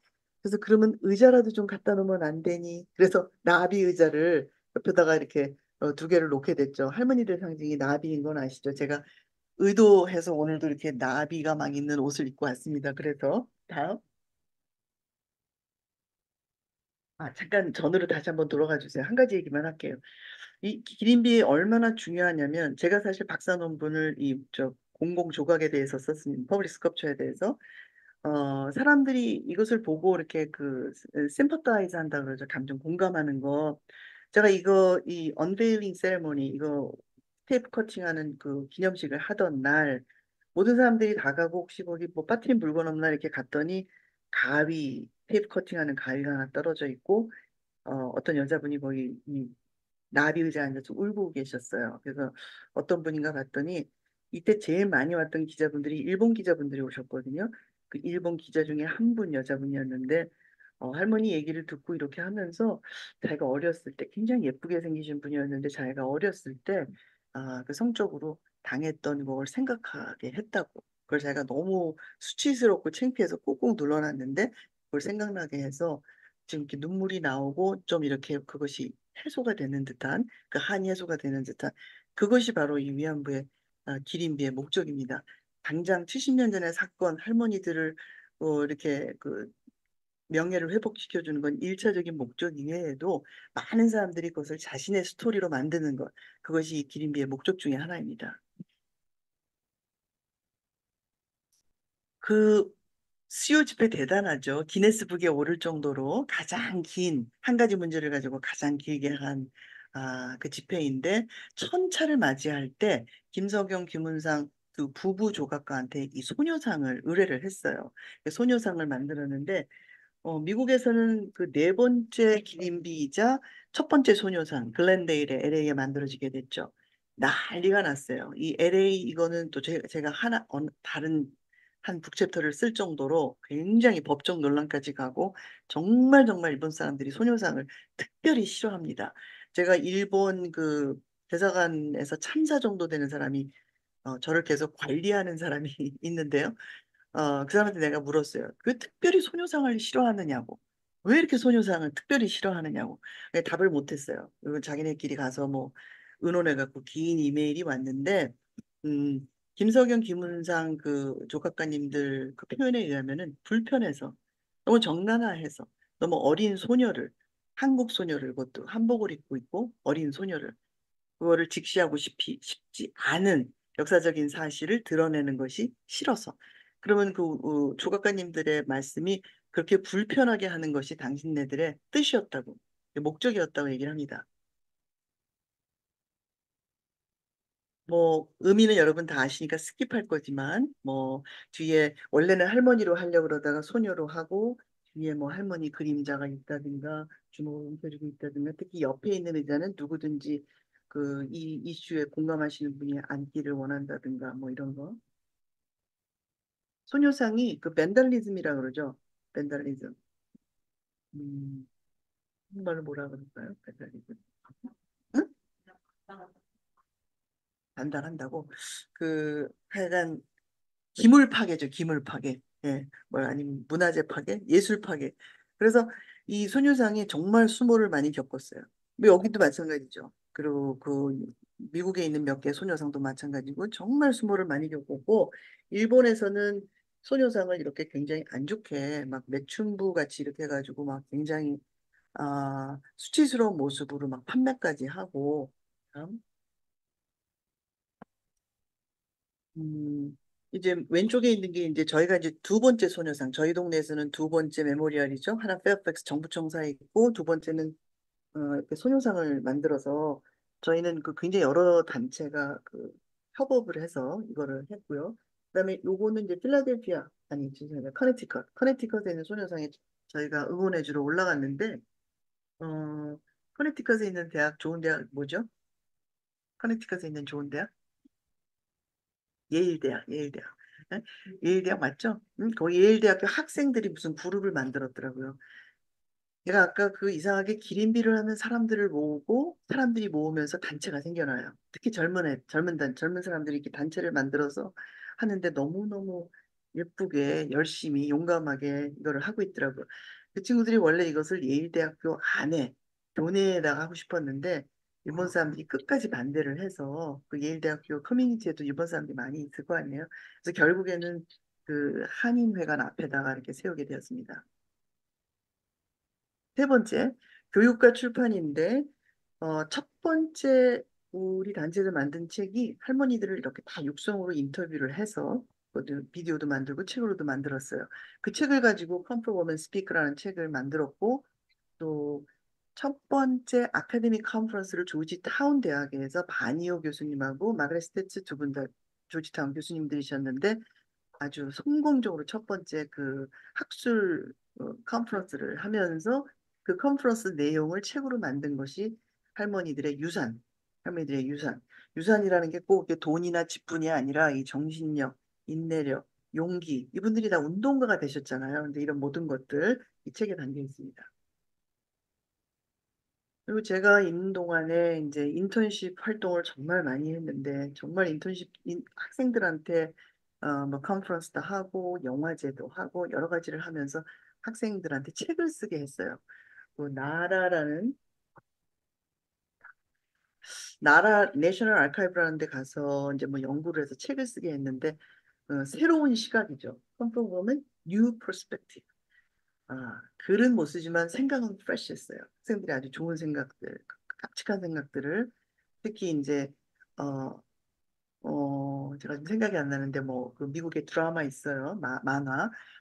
Speaker 1: 그래서 그러면 의자라도 좀 갖다 놓으면 안 되니. 그래서 나비 의자를 옆에다가 이렇게 2개를 놓게 됐죠. 할머니들 상징이 나비인 건 아시죠? 제가 의도해서 오늘도 이렇게 나비가 막 있는 옷을 입고 왔습니다. 그래서 다음. 잠깐 전으로 다시 한번 돌아가 주세요. 한 가지 얘기만 할게요. 이 기린비 얼마나 중요하냐면 제가 사실 박사 논문을 이 저 공공 조각에 대해서 썼습니다. 퍼블릭 스컬프처에 대해서. 사람들이 이것을 보고 이렇게 그 심퍼타이즈 한다 그러죠. 감정 공감하는 거. 제가 이 언베일링 세레모니 이거 테이프 커팅하는 그 기념식을 하던 날 모든 사람들이 다 가고 혹시 거기 뭐 빠트린 물건 없나 이렇게 갔더니 가위 테이프 커팅하는 가위가 하나 떨어져 있고 어떤 여자분이 거기 이 나비 의자에 앉아서 울고 계셨어요. 그래서 어떤 분인가 봤더니 이때 제일 많이 왔던 기자분들이 일본 기자분들이 오셨거든요. 그 일본 기자 중에 한 분 여자분이었는데 할머니 얘기를 듣고 이렇게 하면서 자기가 어렸을 때 굉장히 예쁘게 생기신 분이었는데 자기가 어렸을 때 그 성적으로 당했던 걸 생각하게 했다고. 그걸 자기가 너무 수치스럽고 창피해서 꾹꾹 눌러놨는데 그걸 생각나게 해서 지금 이렇게 눈물이 나오고 좀 이렇게 그것이 해소가 되는 듯한 그 한이 해소가 되는 듯한 그것이 바로 이 위안부의 기린비의 목적입니다. 당장 70년 전의 사건 할머니들을 이렇게 그 명예를 회복시켜주는 건 일차적인 목적 이외에도 많은 사람들이 그것을 자신의 스토리로 만드는 것 그것이 이 기린비의 목적 중에 하나입니다. 그 수요 집회 대단하죠. 기네스북에 오를 정도로 가장 긴 한 가지 문제를 가지고 가장 길게 한 그 집회인데 천차를 맞이할 때 김석영, 김은상 두 부부 조각가한테 이 소녀상을 의뢰를 했어요. 그 소녀상을 만들었는데 미국에서는 그 네 번째 기린비이자 첫 번째 소녀상 글렌데일에 LA에 만들어지게 됐죠. 난리가 났어요. 이 LA 이거는 또 제가 하나 다른 한 북챕터를 쓸 정도로 굉장히 법적 논란까지 가고 정말 정말 일본 사람들이 소녀상을 특별히 싫어합니다. 제가 일본 그 대사관에서 참사 정도 되는 사람이 저를 계속 관리하는 사람이 있는데요. 그 사람한테 내가 물었어요. 왜 특별히 소녀상을 싫어하느냐고. 왜 이렇게 소녀상을 특별히 싫어하느냐고. 근데 답을 못했어요. 그리고 자기네끼리 가서 뭐 의논해갖고 긴 이메일이 왔는데, 김석영, 김은상 그 조각가님들 그 표현에 의하면은 불편해서 너무 정나라해서 너무 어린 소녀를 한국 소녀를 그것도 한복을 입고 있고 어린 소녀를 그거를 직시하고 싶지 않은 역사적인 사실을 드러내는 것이 싫어서. 그러면 그 조각가님들의 말씀이 그렇게 불편하게 하는 것이 당신네들의 뜻이었다고, 목적이었다고 얘기를 합니다. 뭐 의미는 여러분 다 아시니까 스킵할 거지만 뭐 뒤에 원래는 할머니로 하려고 그러다가 소녀로 하고 뒤에 뭐 할머니 그림자가 있다든가 주먹을 움켜쥐고 있다든가 특히 옆에 있는 의자는 누구든지 그 이 이슈에 공감하시는 분이 앉기를 원한다든가 뭐 이런 거. 소녀상이 그 벤달리즘이라 그러죠. 벤달리즘. 음, 한국말로 뭐라 그럴까요? 벤달리즘. 응? 단단한다고. 그 하여간 기물 파괴죠, 기물 파괴. 예, 뭐 아니면 문화재 파괴, 예술 파괴. 그래서 이 소녀상이 정말 수모를 많이 겪었어요. 뭐 여기도 마찬가지죠. 그리고 그 미국에 있는 몇 개 소녀상도 마찬가지고 정말 수모를 많이 겪었고 일본에서는 소녀상을 이렇게 굉장히 안 좋게 막 매춘부 같이 이렇게 해가지고 막 굉장히 수치스러운 모습으로 막 판매까지 하고 음, 이제 왼쪽에 있는 게 이제 저희가 이제 두 번째 소녀상, 저희 동네에서는 두 번째 메모리얼이죠. 하나 페어팩스 정부청사에 있고 두 번째는 이렇게 소녀상을 만들어서 저희는 그 굉장히 여러 단체가 그 협업을 해서 이거를 했고요. 그다음에 요거는 이제 필라델피아 아니 죄송해요 커네티컷에 있는 소녀상에 저희가 응원해주러 올라갔는데 커네티컷에 있는 대학 좋은 대학 뭐죠? 커네티컷에 있는 좋은 대학? 예일대학, 예일대학. 예? 예일대학 맞죠? 거기 예일대학교 학생들이 무슨 그룹을 만들었더라고요. 제가 아까 그 이상하게 기린비를 하는 사람들을 모으고 사람들이 모으면서 단체가 생겨나요. 특히 젊은 사람들이 이렇게 단체를 만들어서 하는데 너무너무 예쁘게 열심히 용감하게 이거를 하고 있더라고요. 그 친구들이 원래 이것을 예일대학교 안에 교내에다가 하고 싶었는데 일본 사람들이 끝까지 반대를 해서 그 예일대학교 커뮤니티에도 일본 사람들이 많이 있을 거 아니에요. 그래서 결국에는 그 한인회관 앞에다가 이렇게 세우게 되었습니다. 세 번째, 교육과 출판인데, 첫 번째 우리 단체에서 만든 책이 할머니들을 이렇게 다 육성으로 인터뷰를 해서 비디오도 만들고 책으로도 만들었어요. 그 책을 가지고 Come for Women Speak라는 책을 만들었고, 또 첫 번째 아카데믹 컨퍼런스를 조지타운 대학에서 바니오 교수님하고 마그레트 스테츠 두 분 다 조지타운 교수님들이셨는데 아주 성공적으로 첫 번째 그 학술 컨퍼런스를 하면서 그 컨퍼런스 내용을 책으로 만든 것이 할머니들의 유산, 할머니들의 유산. 유산이라는 게 꼭 돈이나 직분이 아니라 이 정신력, 인내력, 용기, 이분들이 다 운동가가 되셨잖아요. 근데 이런 모든 것들 이 책에 담겨 있습니다. 그리고 제가 있는 동안에 이제 인턴십 활동을 정말 많이 했는데 정말 학생들한테 뭐 컨퍼런스도 하고 영화제도 하고 여러 가지를 하면서 학생들한테 책을 쓰게 했어요. 그 나라 내셔널 아카이브라는 데 가서 이제 뭐 연구를 해서 책을 쓰게 했는데 새로운 시각이죠. 컨퍼런 보면 뉴 퍼스펙티브. 글은 못 쓰지만 생각은 프레시했어요. 학생들이 아주 좋은 생각들, 깜찍한 생각들을 특히 이제 어, 제가 지금 생각이 안 나는데 뭐 그 미국의 드라마 있어요.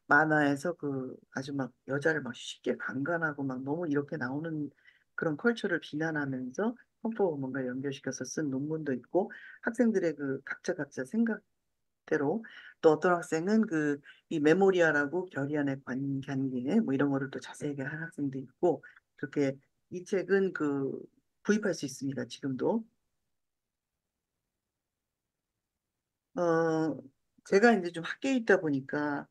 Speaker 1: 만화에서 그 아주 막 여자를 막 쉽게 강간하고 막 너무 이렇게 나오는 그런 컬처를 비난하면서 펌프가 뭔가 연결시켜서 쓴 논문도 있고 학생들의 그 각자 생각대로 또 어떤 학생은 그 이 메모리아라고 결의안의 관계 뭐 이런 거를 또 자세하게 한 학생도 있고 그렇게 이 책은 그 구입할 수 있습니다. 지금도. 어, 제가 이제 좀 학교에 있다 보니까,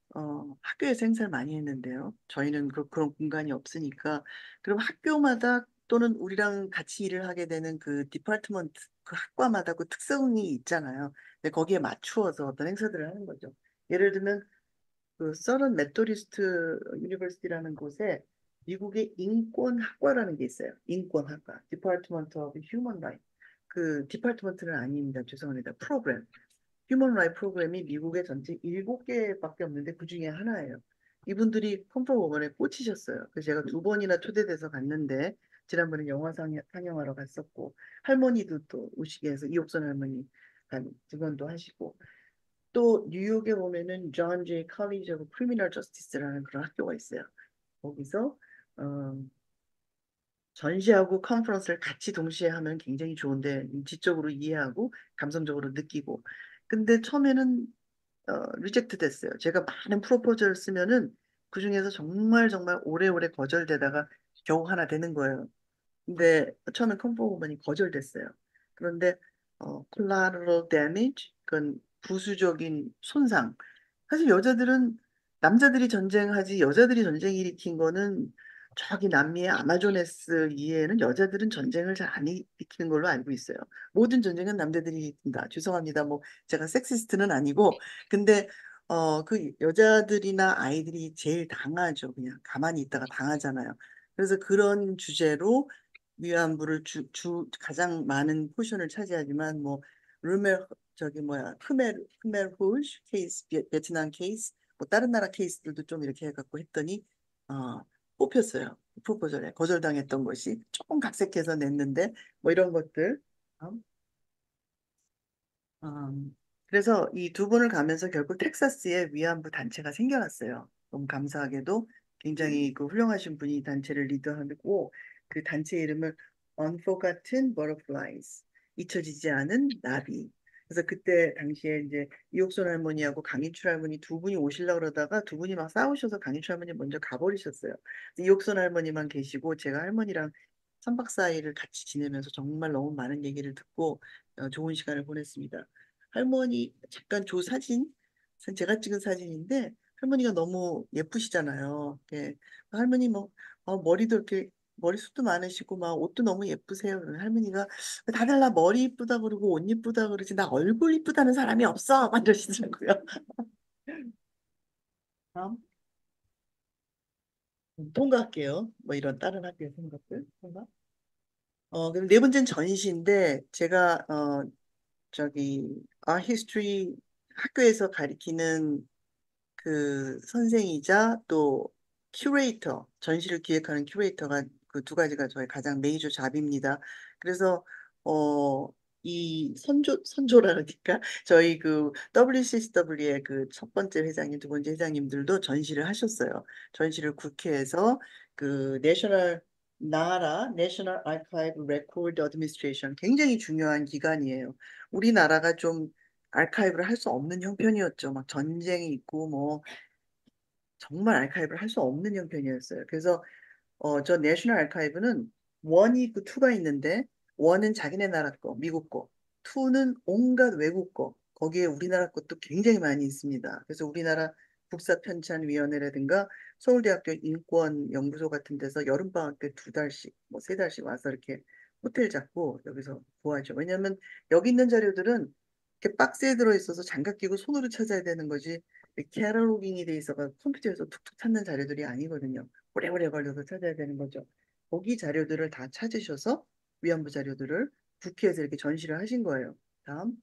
Speaker 1: 학교에서 행사를 많이 했는데요. 저희는 그런 공간이 없으니까. 그럼 학교마다 또는 우리랑 같이 일을 하게 되는 그 디파트먼트, 그 학과마다 그 특성이 있잖아요. 근데 거기에 맞추어서 어떤 행사들을 하는 거죠. 예를 들면, 그 서런 메토디스트 유니버시티라는 곳에 미국의 인권학과라는 게 있어요. 인권학과. 디파트먼트 오브 휴먼 라이트. 그 디파트먼트는 아닙니다. 죄송합니다. 프로그램. 휴먼 라이트 프로그램이 미국의 전체 7개밖에 없는데 그 중에 하나예요. 이분들이 컴포워먼에 꽂히셨어요. 그래서 제가 두 번이나 초대돼서 갔는데 지난번에 상영하러 갔었고 할머니도 또 오시게 해서 이옥선 할머니 직원도 하시고 또 뉴욕에 보면은 존 J. College of Criminal Justice라는 그런 학교가 있어요. 거기서 어, 전시하고 컨퍼런스를 같이 동시에 하면 굉장히 좋은데 지적으로 이해하고 감성적으로 느끼고 근데 처음에는 리젝트 됐어요. 제가 많은 프로포즈를 쓰면은 그중에서 정말 정말 오래오래 거절되다가 겨우 하나 되는 거예요. 근데 처음에 컴포 보면이 거절됐어요. 그런데 collateral damage, 그건 부수적인 손상. 사실 여자들은 남자들이 전쟁하지 여자들이 전쟁 일으킨 거는 저기 남미의 아마조네스 이외에는 여자들은 전쟁을 잘 안 일으키는 걸로 알고 있어요. 모든 전쟁은 남자들이 일으킨다. 죄송합니다. 뭐 제가 섹시스트는 아니고 근데 그 여자들이나 아이들이 제일 당하죠. 그냥 가만히 있다가 당하잖아요. 그래서 그런 주제로 위안부를 가장 많은 포션을 차지하지만 뭐 르메 저기 뭐야 크메르 후르 케이스 베트남 케이스 뭐 다른 나라 케이스들도 좀 이렇게 해갖고 했더니 어, 뽑혔어요. 프로포절에 거절당했던 것이 조금 각색해서 냈는데 뭐 이런 것들. 그래서 이 두 분을 가면서 결국 텍사스에 위안부 단체가 생겨났어요. 너무 감사하게도 굉장히 그 훌륭하신 분이 이 단체를 리드하고 그 단체 이름을 Unforgotten Butterflies, 잊혀지지 않은 나비. 그래서 그때 당시에 이제 이옥손 할머니하고 강인출 할머니 두 분이 오시려고 그러다가 두 분이 막 싸우셔서 강인출 할머니 먼저 가버리셨어요. 이옥손 할머니만 계시고 제가 할머니랑 3박 4일을 같이 지내면서 정말 너무 많은 얘기를 듣고 좋은 시간을 보냈습니다. 할머니 잠깐 조 사진 제가 찍은 사진인데 할머니가 너무 예쁘시잖아요. 예. 할머니 뭐 머리도 이렇게 머리숱도 많으시고 막 옷도 너무 예쁘세요. 할머니가 다들 나 머리 이쁘다 그러고 옷 이쁘다 그러지 나 얼굴 이쁘다는 사람이 없어. 막 이러시더라고요. 다음 통과할게요. 뭐 이런 다른 학교의 생각들 통과. 그럼 네 번째는 전시인데 제가 저기 art history 학교에서 가리키는 그 선생이자 또 큐레이터, 전시를 기획하는 큐레이터가 그 두 가지가 저의 가장 메이저 잡입니다. 그래서 이 선조라 그러니까 저희 그 WCCW의 그 첫 번째 회장님, 두 번째 회장님들도 전시를 하셨어요. 전시를 국회에서 그 내셔널 아카이브 레코드 어드미니스트레이션 굉장히 중요한 기관이에요. 우리나라가 좀 아카이브를 할 수 없는 형편이었죠. 막 전쟁이 있고 뭐 정말 아카이브를 할 수 없는 형편이었어요. 그래서 저 내셔널 아카이브는 원이 있고 투가 있는데 원은 자기네 나라 거, 미국 거, 투는 온갖 외국 거, 거기에 우리나라 것도 굉장히 많이 있습니다. 그래서 우리나라 국사편찬위원회라든가 서울대학교 인권연구소 같은 데서 여름방학 때 두 달씩, 뭐 세 달씩 와서 이렇게 호텔 잡고 여기서 구하죠. 왜냐하면 여기 있는 자료들은 이렇게 박스에 들어있어서 장갑 끼고 손으로 찾아야 되는 거지 캐러로깅이 돼 있어가 컴퓨터에서 툭툭 찾는 자료들이 아니거든요. 오래오래 걸려서 찾아야 되는 거죠. 거기 자료들을 다 찾으셔서 위안부 자료들을 국회에서 이렇게 전시를 하신 거예요. 다음.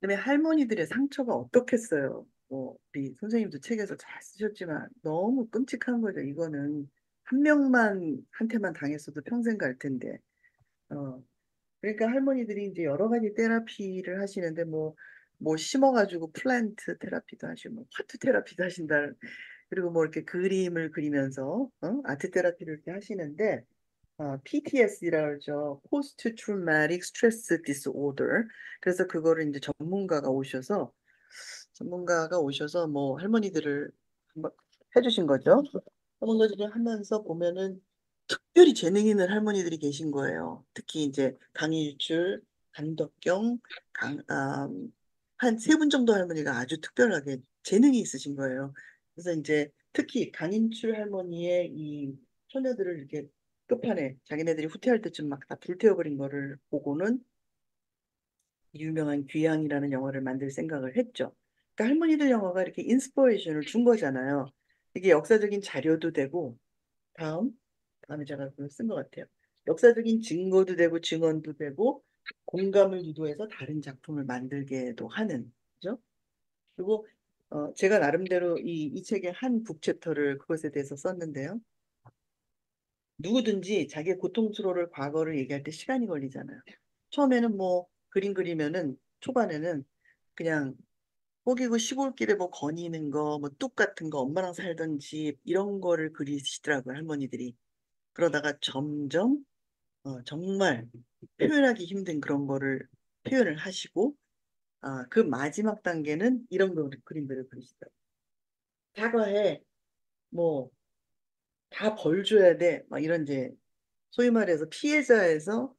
Speaker 1: 그다음에 할머니들의 상처가 어떻겠어요. 뭐 우리 선생님도 책에서 잘 쓰셨지만 너무 끔찍한 거죠. 이거는 한 명만 한테만 당했어도 평생 갈 텐데. 어, 그러니까 할머니들이 이제 여러 가지 테라피를 하시는데 뭐 심어가지고 플랜트 테라피도 하시고 뭐 파트 테라피도 하신다. 그리고 뭐 이렇게 그림을 그리면서 아트 테라피를 이렇게 하시는데 PTSD라고 그러죠. Post Traumatic Stress Disorder. 그래서 그거를 이제 전문가가 오셔서 뭐 할머니들을 한번 해주신 거죠. 할머니들을 하면서 보면은 특별히 재능 있는 할머니들이 계신 거예요. 특히 이제 강일출, 강덕경, 한 세 분 정도 할머니가 아주 특별하게 재능이 있으신 거예요. 그래서 이제 특히 강인출 할머니의 이 처녀들을 이렇게 끝판에 자기네들이 후퇴할 때쯤 막 다 불태워버린 거를 보고는 유명한 귀향이라는 영화를 만들 생각을 했죠. 그러니까 할머니들 영화가 이렇게 인스퍼레이션을 준 거잖아요. 이게 역사적인 자료도 되고 다음 다음에 제가 그걸 쓴 것 같아요. 역사적인 증거도 되고 증언도 되고 공감을 유도해서 다른 작품을 만들게도 하는 그죠? 그리고 제가 나름대로 이 책의 한 북챕터를 그것에 대해서 썼는데요. 누구든지 자기의 고통스러울 과거를 얘기할 때 시간이 걸리잖아요. 처음에는 뭐 그림 그리면은 초반에는 그냥 호기고 시골길에 뭐 거니는 거, 뭐 뚝 같은 거, 엄마랑 살던 집 이런 거를 그리시더라고요, 할머니들이. 그러다가 점점 정말 표현하기 힘든 그런 거를 표현을 하시고 그 마지막 단계는 이런 거 그림들을 그리시더라고요. 사과해, 뭐 다 벌 줘야 돼, 막 이런 이제 소위 말해서 피해자에서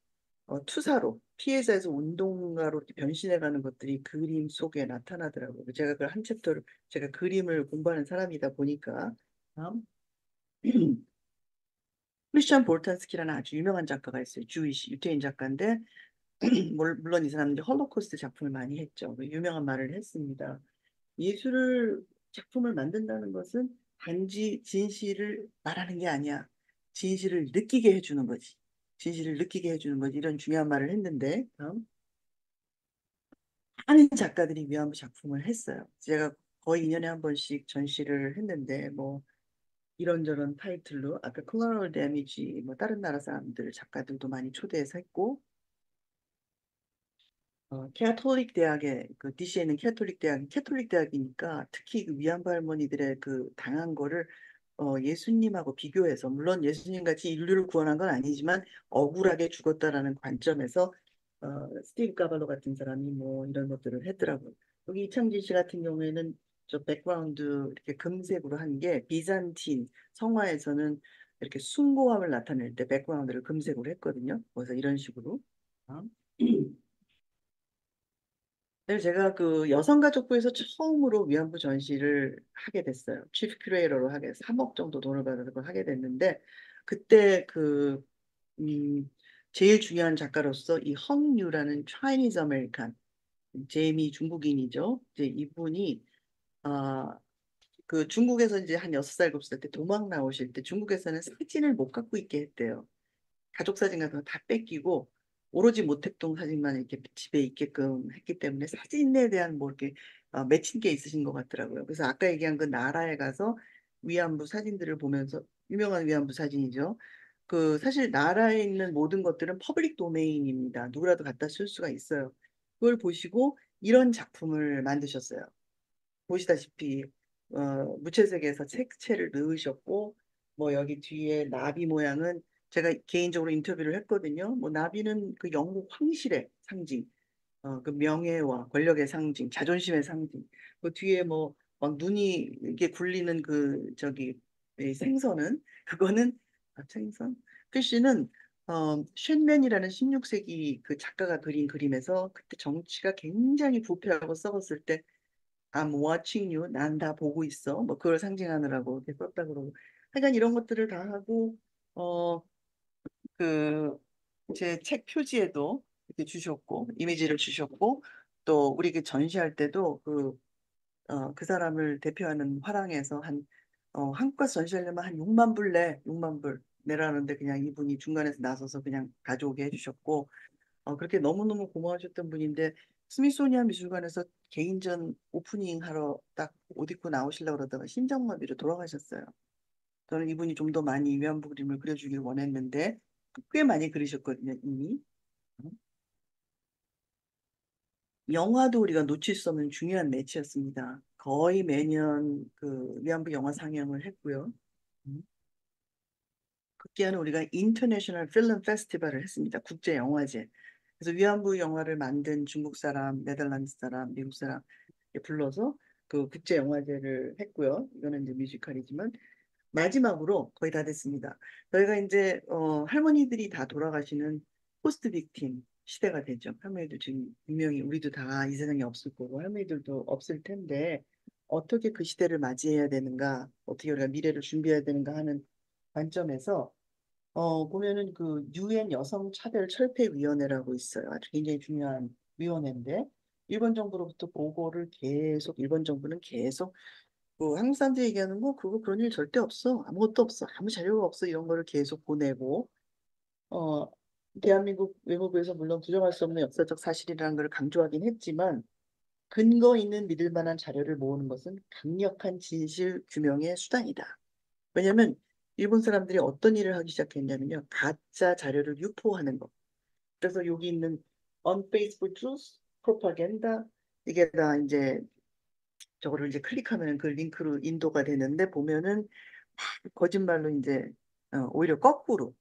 Speaker 1: 투사로, 피해자에서 운동가로 이렇게 변신해가는 것들이 그림 속에 나타나더라고요. 제가 그 한 챕터를, 제가 그림을 공부하는 사람이다 보니까, 다음. 크리스천 볼탄스키라는 아주 유명한 작가가 있어요. 주이시, 유태인 작가인데, 물론 이 사람은 이제 홀로코스트 작품을 많이 했죠. 그 유명한 말을 했습니다. 예술을, 작품을 만든다는 것은 단지 진실을 말하는 게 아니야. 진실을 느끼게 해주는 거지. 진실을 느끼게 해주는 거지. 이런 중요한 말을 했는데, 많은 작가들이 위안부 작품을 했어요. 제가 거의 2년에 한 번씩 전시를 했는데, 뭐, 이런저런 타이틀로, 아까 콜라럴 데미지, 뭐, 다른 나라 사람들, 작가들도 많이 초대해서 했고, 캐톨릭 대학에 그 DC에 있는 캐톨릭 대학이니까 특히 그 위안부 할머니들의 그 당한 거를 예수님하고 비교해서 물론 예수님 같이 인류를 구원한 건 아니지만 억울하게 죽었다라는 관점에서 스티브 까발로 같은 사람이 뭐 이런 것들을 했더라고요. 여기 이창진 씨 같은 경우에는 저 백그라운드 이렇게 금색으로 한 게 비잔틴 성화에서는 이렇게 숭고함을 나타낼 때 백그라운드를 금색으로 했거든요. 그래서 이런 식으로. 어? 네, 제가 그 여성가족부에서 처음으로 위안부 전시를 하게 됐어요. 치프 큐레이터로 하게 3억 정도 돈을 받아서 하게 됐는데 그때 음, 제일 중요한 작가로서 이 헝유라는 차이니즈 아메리칸 제이미 중국인이죠. 이제 이분이 아, 그 중국에서 이제 한 6살, 7살 때 도망 나오실 때 중국에서는 사진을 못 갖고 있게 했대요. 가족 사진 같은 거 다 뺏기고 오로지 모택동 사진만 이렇게 집에 있게끔 했기 때문에 사진에 대한 뭐 이렇게 맺힌 게 있으신 것 같더라고요. 그래서 아까 얘기한 그 나라에 가서 위안부 사진들을 보면서 유명한 위안부 사진이죠. 그 사실 나라에 있는 모든 것들은 퍼블릭 도메인입니다. 누구라도 갖다 쓸 수가 있어요. 그걸 보시고 이런 작품을 만드셨어요. 보시다시피 무채색에서 색채를 넣으셨고 뭐 여기 뒤에 나비 모양은 제가 개인적으로 인터뷰를 했거든요. 뭐 나비는 그 영국 황실의 상징, 그 명예와 권력의 상징, 자존심의 상징. 그 뒤에 뭐 막 눈이 이게 굴리는 그 저기 이 생선은 그거는 생선 피쉬는 쉔맨이라는 16세기 그 작가가 그린 그림에서 그때 정치가 굉장히 부패하고 썩었을 때 I'm watching you. 난 다 보고 있어. 뭐 그걸 상징하느라고 이렇게 썼다 그러고. 하여간 이런 것들을 다 하고 어 그 제 책 표지에도 이렇게 주셨고 이미지를 주셨고 또 우리 그 전시할 때도 그 사람을 대표하는 화랑에서 한국 가서 전시하려면 한 6만 불 내, 6만 불 내라는데 그냥 이분이 중간에서 나서서 그냥 가져오게 해주셨고 그렇게 너무너무 고마우셨던 분인데 스미소니안 미술관에서 개인전 오프닝 하러 딱 옷 입고 나오시려고 그러다가 심장마비로 돌아가셨어요. 저는 이분이 좀 더 많이 위안부 그림을 그려주길 원했는데 꽤 많이 그리셨거든요, 이미. 영화도 우리가 놓칠 수 없는 중요한 매치였습니다. 거의 매년 그 위안부 영화 상영을 했고요. 음. 극기야는 우리가 인터내셔널 필름 페스티벌을 했습니다. 국제 영화제. 그래서 위안부 영화를 만든 중국 사람, 네덜란드 사람, 미국 사람 불러서 그 국제 영화제를 했고요. 이거는 이제 뮤지컬이지만 마지막으로 거의 다 됐습니다. 저희가 이제 할머니들이 다 돌아가시는 포스트 빅팀 시대가 되죠. 할머니들 지금 분명히 우리도 다 이 세상에 없을 거고 할머니들도 없을 텐데 어떻게 그 시대를 맞이해야 되는가, 어떻게 우리가 미래를 준비해야 되는가 하는 관점에서 보면은 그 유엔 여성 차별 철폐 위원회라고 있어요. 아주 굉장히 중요한 위원회인데 일본 정부로부터 보고를 계속 일본 정부는 계속 그 한국 사람들이 얘기하는 거 그거 그런 일 절대 없어. 아무것도 없어. 아무 자료가 없어. 이런 거를 계속 보내고 어 대한민국 외무부에서 물론 부정할 수 없는 역사적 사실이라는 걸 강조하긴 했지만 근거 있는 믿을 만한 자료를 모으는 것은 강력한 진실 규명의 수단이다. 왜냐하면 일본 사람들이 어떤 일을 하기 시작했냐면요. 가짜 자료를 유포하는 거. 그래서 여기 있는 unfaithful truth, propaganda 이게 다 이제 저거를 이제 클릭하면 그 링크로 인도가 되는데 보면은 막 거짓말로 이제 오히려 거꾸로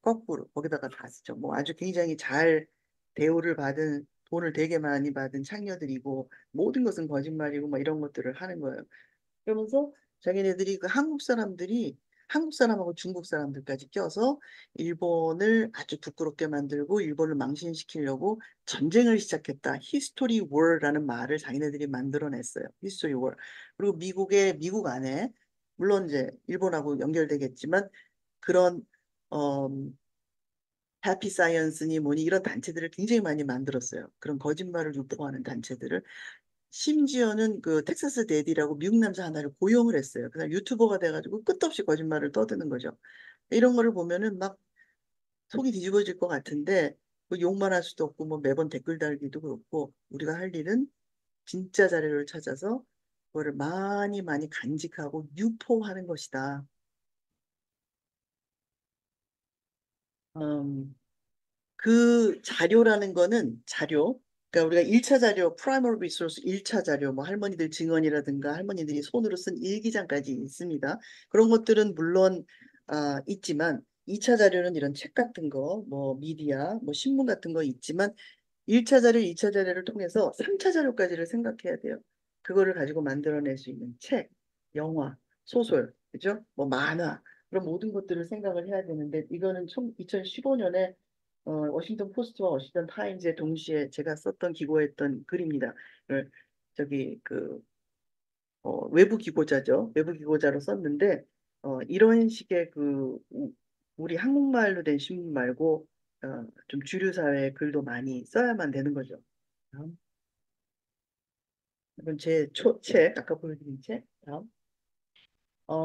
Speaker 1: 거기다가 다 쓰죠. 뭐 아주 굉장히 잘 대우를 받은 돈을 되게 많이 받은 창녀들이고 모든 것은 거짓말이고 막 이런 것들을 하는 거예요. 그러면서 자기네들이 그 한국 사람들이 한국 사람하고 중국 사람들까지 껴서 일본을 아주 부끄럽게 만들고 일본을 망신시키려고 전쟁을 시작했다. 히스토리 월라는 말을 자기네들이 만들어냈어요. 히스토리 월. 그리고 미국 안에 물론 이제 일본하고 연결되겠지만 그런 어, 해피 사이언스니 뭐니 이런 단체들을 굉장히 많이 만들었어요. 그런 거짓말을 유포하는 단체들을. 심지어는 그 텍사스 데디라고 미국 남자 하나를 고용을 했어요. 그냥 유튜버가 돼가지고 끝도 없이 거짓말을 떠드는 거죠. 이런 거를 보면은 막 속이 뒤집어질 것 같은데 뭐 욕만 할 수도 없고 뭐 매번 댓글 달기도 그렇고 우리가 할 일은 진짜 자료를 찾아서 그거를 많이 많이 간직하고 유포하는 것이다. 음, 그 자료라는 거는 자료. 그러니까 우리가 1차 자료, 프라이머리 리소스 1차 자료, 뭐 할머니들 증언이라든가 할머니들이 손으로 쓴 일기장까지 있습니다. 그런 것들은 물론 있지만 2차 자료는 이런 책 같은 거, 뭐 미디어, 뭐 신문 같은 거 있지만 1차 자료, 2차 자료를 통해서 3차 자료까지를 생각해야 돼요. 그거를 가지고 만들어낼 수 있는 책, 영화, 소설, 그죠? 뭐 만화, 그런 모든 것들을 생각을 해야 되는데 이거는 2015년에 워싱턴 포스트와 워싱턴 타임즈에 동시에 제가 썼던 기고했던 글입니다. 그, 저기 그 외부 기고자죠. 외부 기고자로 썼는데 이런 식의 우리 한국말로 된 신문 말고 좀 주류 사회 글도 많이 써야만 되는 거죠. 다음. 이건 제 책, 아까 보여드린 책. 다음.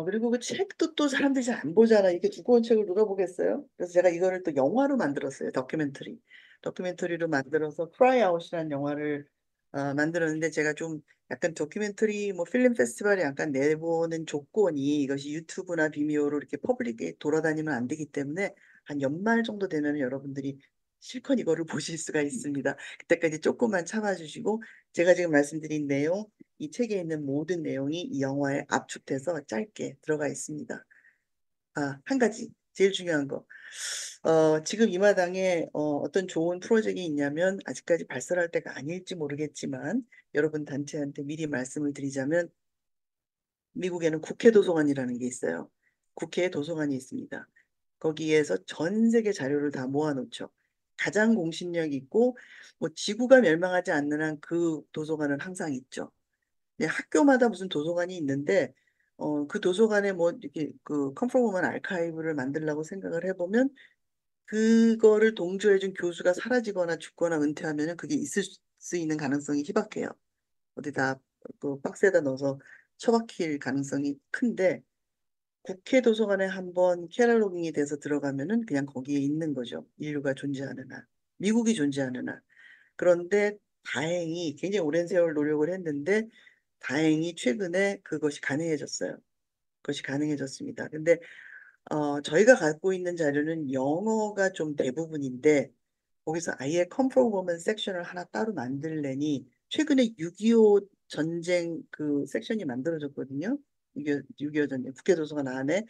Speaker 1: 그리고 그 책도 또 사람들이 잘 안 보잖아. 이게 두꺼운 책을 누가 보겠어요? 그래서 제가 이거를 또 영화로 만들었어요. 다큐멘터리. 다큐멘터리로 만들어서 크라이 아웃이라는 영화를 만들었는데 제가 좀 약간 다큐멘터리 뭐 필름 페스티벌에 약간 내보는 조건이 이것이 유튜브나 비미오로 이렇게 퍼블릭에 돌아다니면 안 되기 때문에 한 연말 정도 되면 여러분들이 실컷 이거를 보실 수가 있습니다. 그때까지 조금만 참아주시고 제가 지금 말씀드린 내용 이 책에 있는 모든 내용이 이 영화에 압축돼서 짧게 들어가 있습니다. 한 가지, 제일 중요한 거. 지금 이 마당에 어떤 좋은 프로젝트가 있냐면 아직까지 발설할 때가 아닐지 모르겠지만 여러분 단체한테 미리 말씀을 드리자면 미국에는 국회 도서관이라는 게 있어요. 국회에 도서관이 있습니다. 거기에서 전 세계 자료를 다 모아놓죠. 가장 공신력 있고 뭐 지구가 멸망하지 않는 한 그 도서관은 항상 있죠. 네, 학교마다 무슨 도서관이 있는데 그 도서관에 뭐 이렇게 그 컴프로먼 아카이브를 만들려고 생각을 해보면 그거를 동조해준 교수가 사라지거나 죽거나 은퇴하면은 그게 있을 수 있는 가능성이 희박해요. 어디다 그 박스에다 넣어서 처박힐 가능성이 큰데 국회 도서관에 한번 캐럴로깅이 돼서 들어가면은 그냥 거기에 있는 거죠. 인류가 존재하는 한, 미국이 존재하는 한. 그런데 다행히 굉장히 오랜 세월 노력을 했는데 다행히 최근에 그것이 가능해졌어요. 그것이 가능해졌습니다. 근데 저희가 갖고 있는 자료는 영어가 좀 대부분인데 거기서 아예 컴프로머먼 섹션을 하나 따로 만들려니 최근에 6.25 전쟁 그 섹션이 만들어졌거든요. 6.25 전쟁 국회도서관 안에.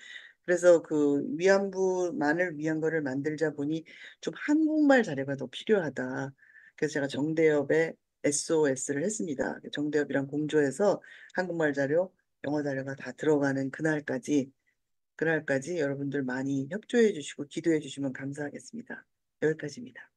Speaker 1: 그래서 그 위안부만을 위한 거를 만들자 보니 좀 한국말 자료가 더 필요하다. 그래서 제가 정대협에 SOS를 했습니다. 정대협이랑 공조해서 한국말 자료, 영어 자료가 다 들어가는 그날까지 여러분들 많이 협조해 주시고 기도해 주시면 감사하겠습니다. 여기까지입니다.